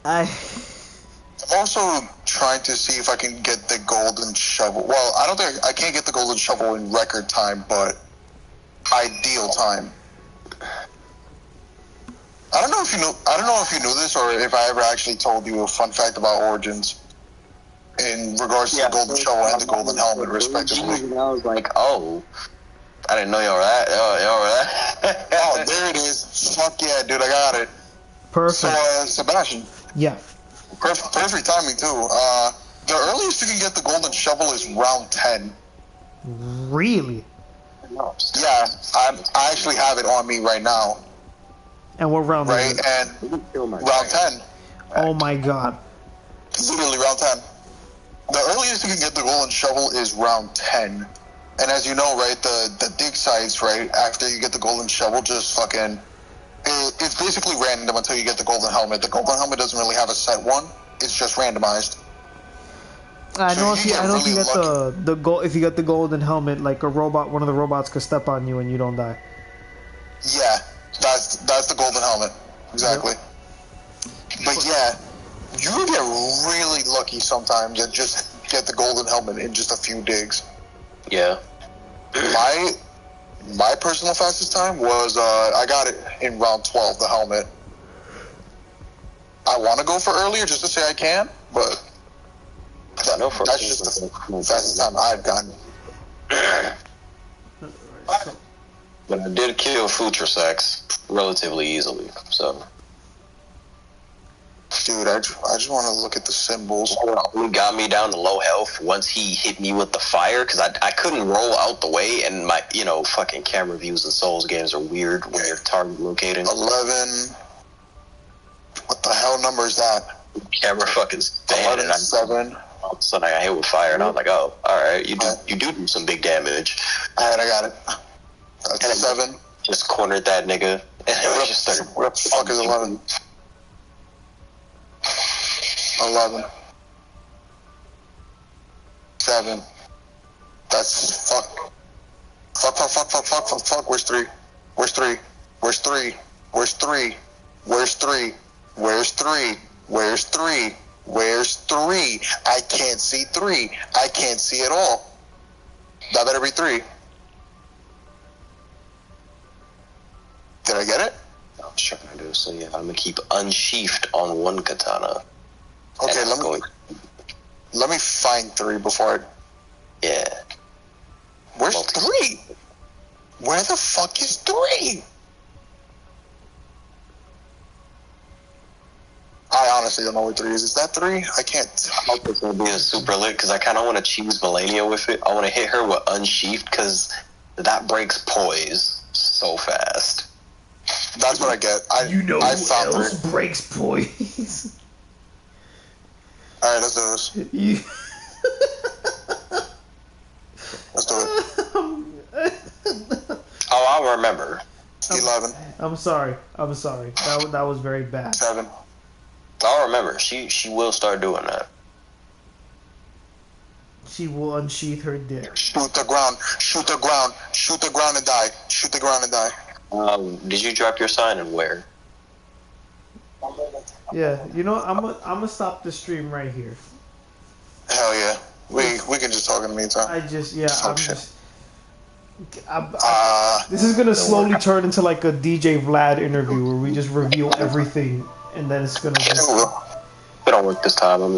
I'm also trying to see if I can get the golden shovel. Well, I don't think I can't get the golden shovel in record time, but ideal time. I don't know if you knew this, or if I ever actually told you a fun fact about Origins in regards to the golden shovel and the golden helmet, respectively. I was like, oh, I didn't know y'all were that. Y'all were that. Oh, there it is. Fuck yeah, dude, I got it. Perfect. So, Sebastian. Yeah. Perfect timing too. The earliest you can get the golden shovel is round 10. Really? Yeah, I actually have it on me right now. And what round right? is it? And round 10. Oh my god. Literally round 10. The earliest you can get the golden shovel is round 10. And as you know, right, the dig sites, right, after you get the golden shovel, just fucking... It's basically random until you get the golden helmet. The golden helmet doesn't really have a set one. It's just randomized. I know if you get if you get the golden helmet, like one of the robots could step on you and you don't die. Yeah, that's the golden helmet. Exactly. Yep. But yeah, you get really lucky sometimes and just get the golden helmet in just a few digs. Yeah. My personal fastest time was I got it in round 12, the helmet. I want to go for earlier just to say I can, but that's just the fastest time I've gotten. But I did kill Futrasex relatively easily, so. Dude, I just want to look at the symbols. Only got me down to low health once he hit me with the fire, because I couldn't roll out the way, and my, fucking camera views in Souls games are weird when you're target locating. 11. What the hell number is that? Camera fucking stand. 11, 7. All of a sudden I got hit with fire, and I was like, oh, alright, you do some big damage. Alright, I got it. That's 7. Just cornered that nigga, and it just started. What the fuck is 11? 11. 7. That's fuck. Fuck. Where's 3? Where's 3? Where's 3? Where's 3? Where's 3? Where's 3? Where's 3? Where's 3? I can't see 3. I can't see it all. That better be 3. Did I get it? I'm sure I do. So yeah, I'm gonna keep unsheathed on one katana. Okay, let me find 3 before I... Yeah. Where's 3? Where the fuck is 3? I honestly don't know where 3 is. Is that 3? I can't... I hope it's gonna be a super lit, because I kind of want to choose Melania with it. I want to hit her with unsheathed, because that breaks poise so fast. That's what I get. I found who else breaks poise? Alright, let's do this. Let's do it. Oh, I don't remember. 11. I'm sorry. That was very bad. 7. I don't remember. She will start doing that. She will unsheath her dick. Shoot the ground. Shoot the ground. Shoot the ground and die. Shoot the ground and die. Did you drop your sign and where? Yeah, you know, I'm gonna stop the stream right here. Hell yeah. We can just talk in the meantime. This This is gonna slowly turn into like a DJ Vlad interview where we just reveal everything, and then it's gonna just. It don't work this time. I'm just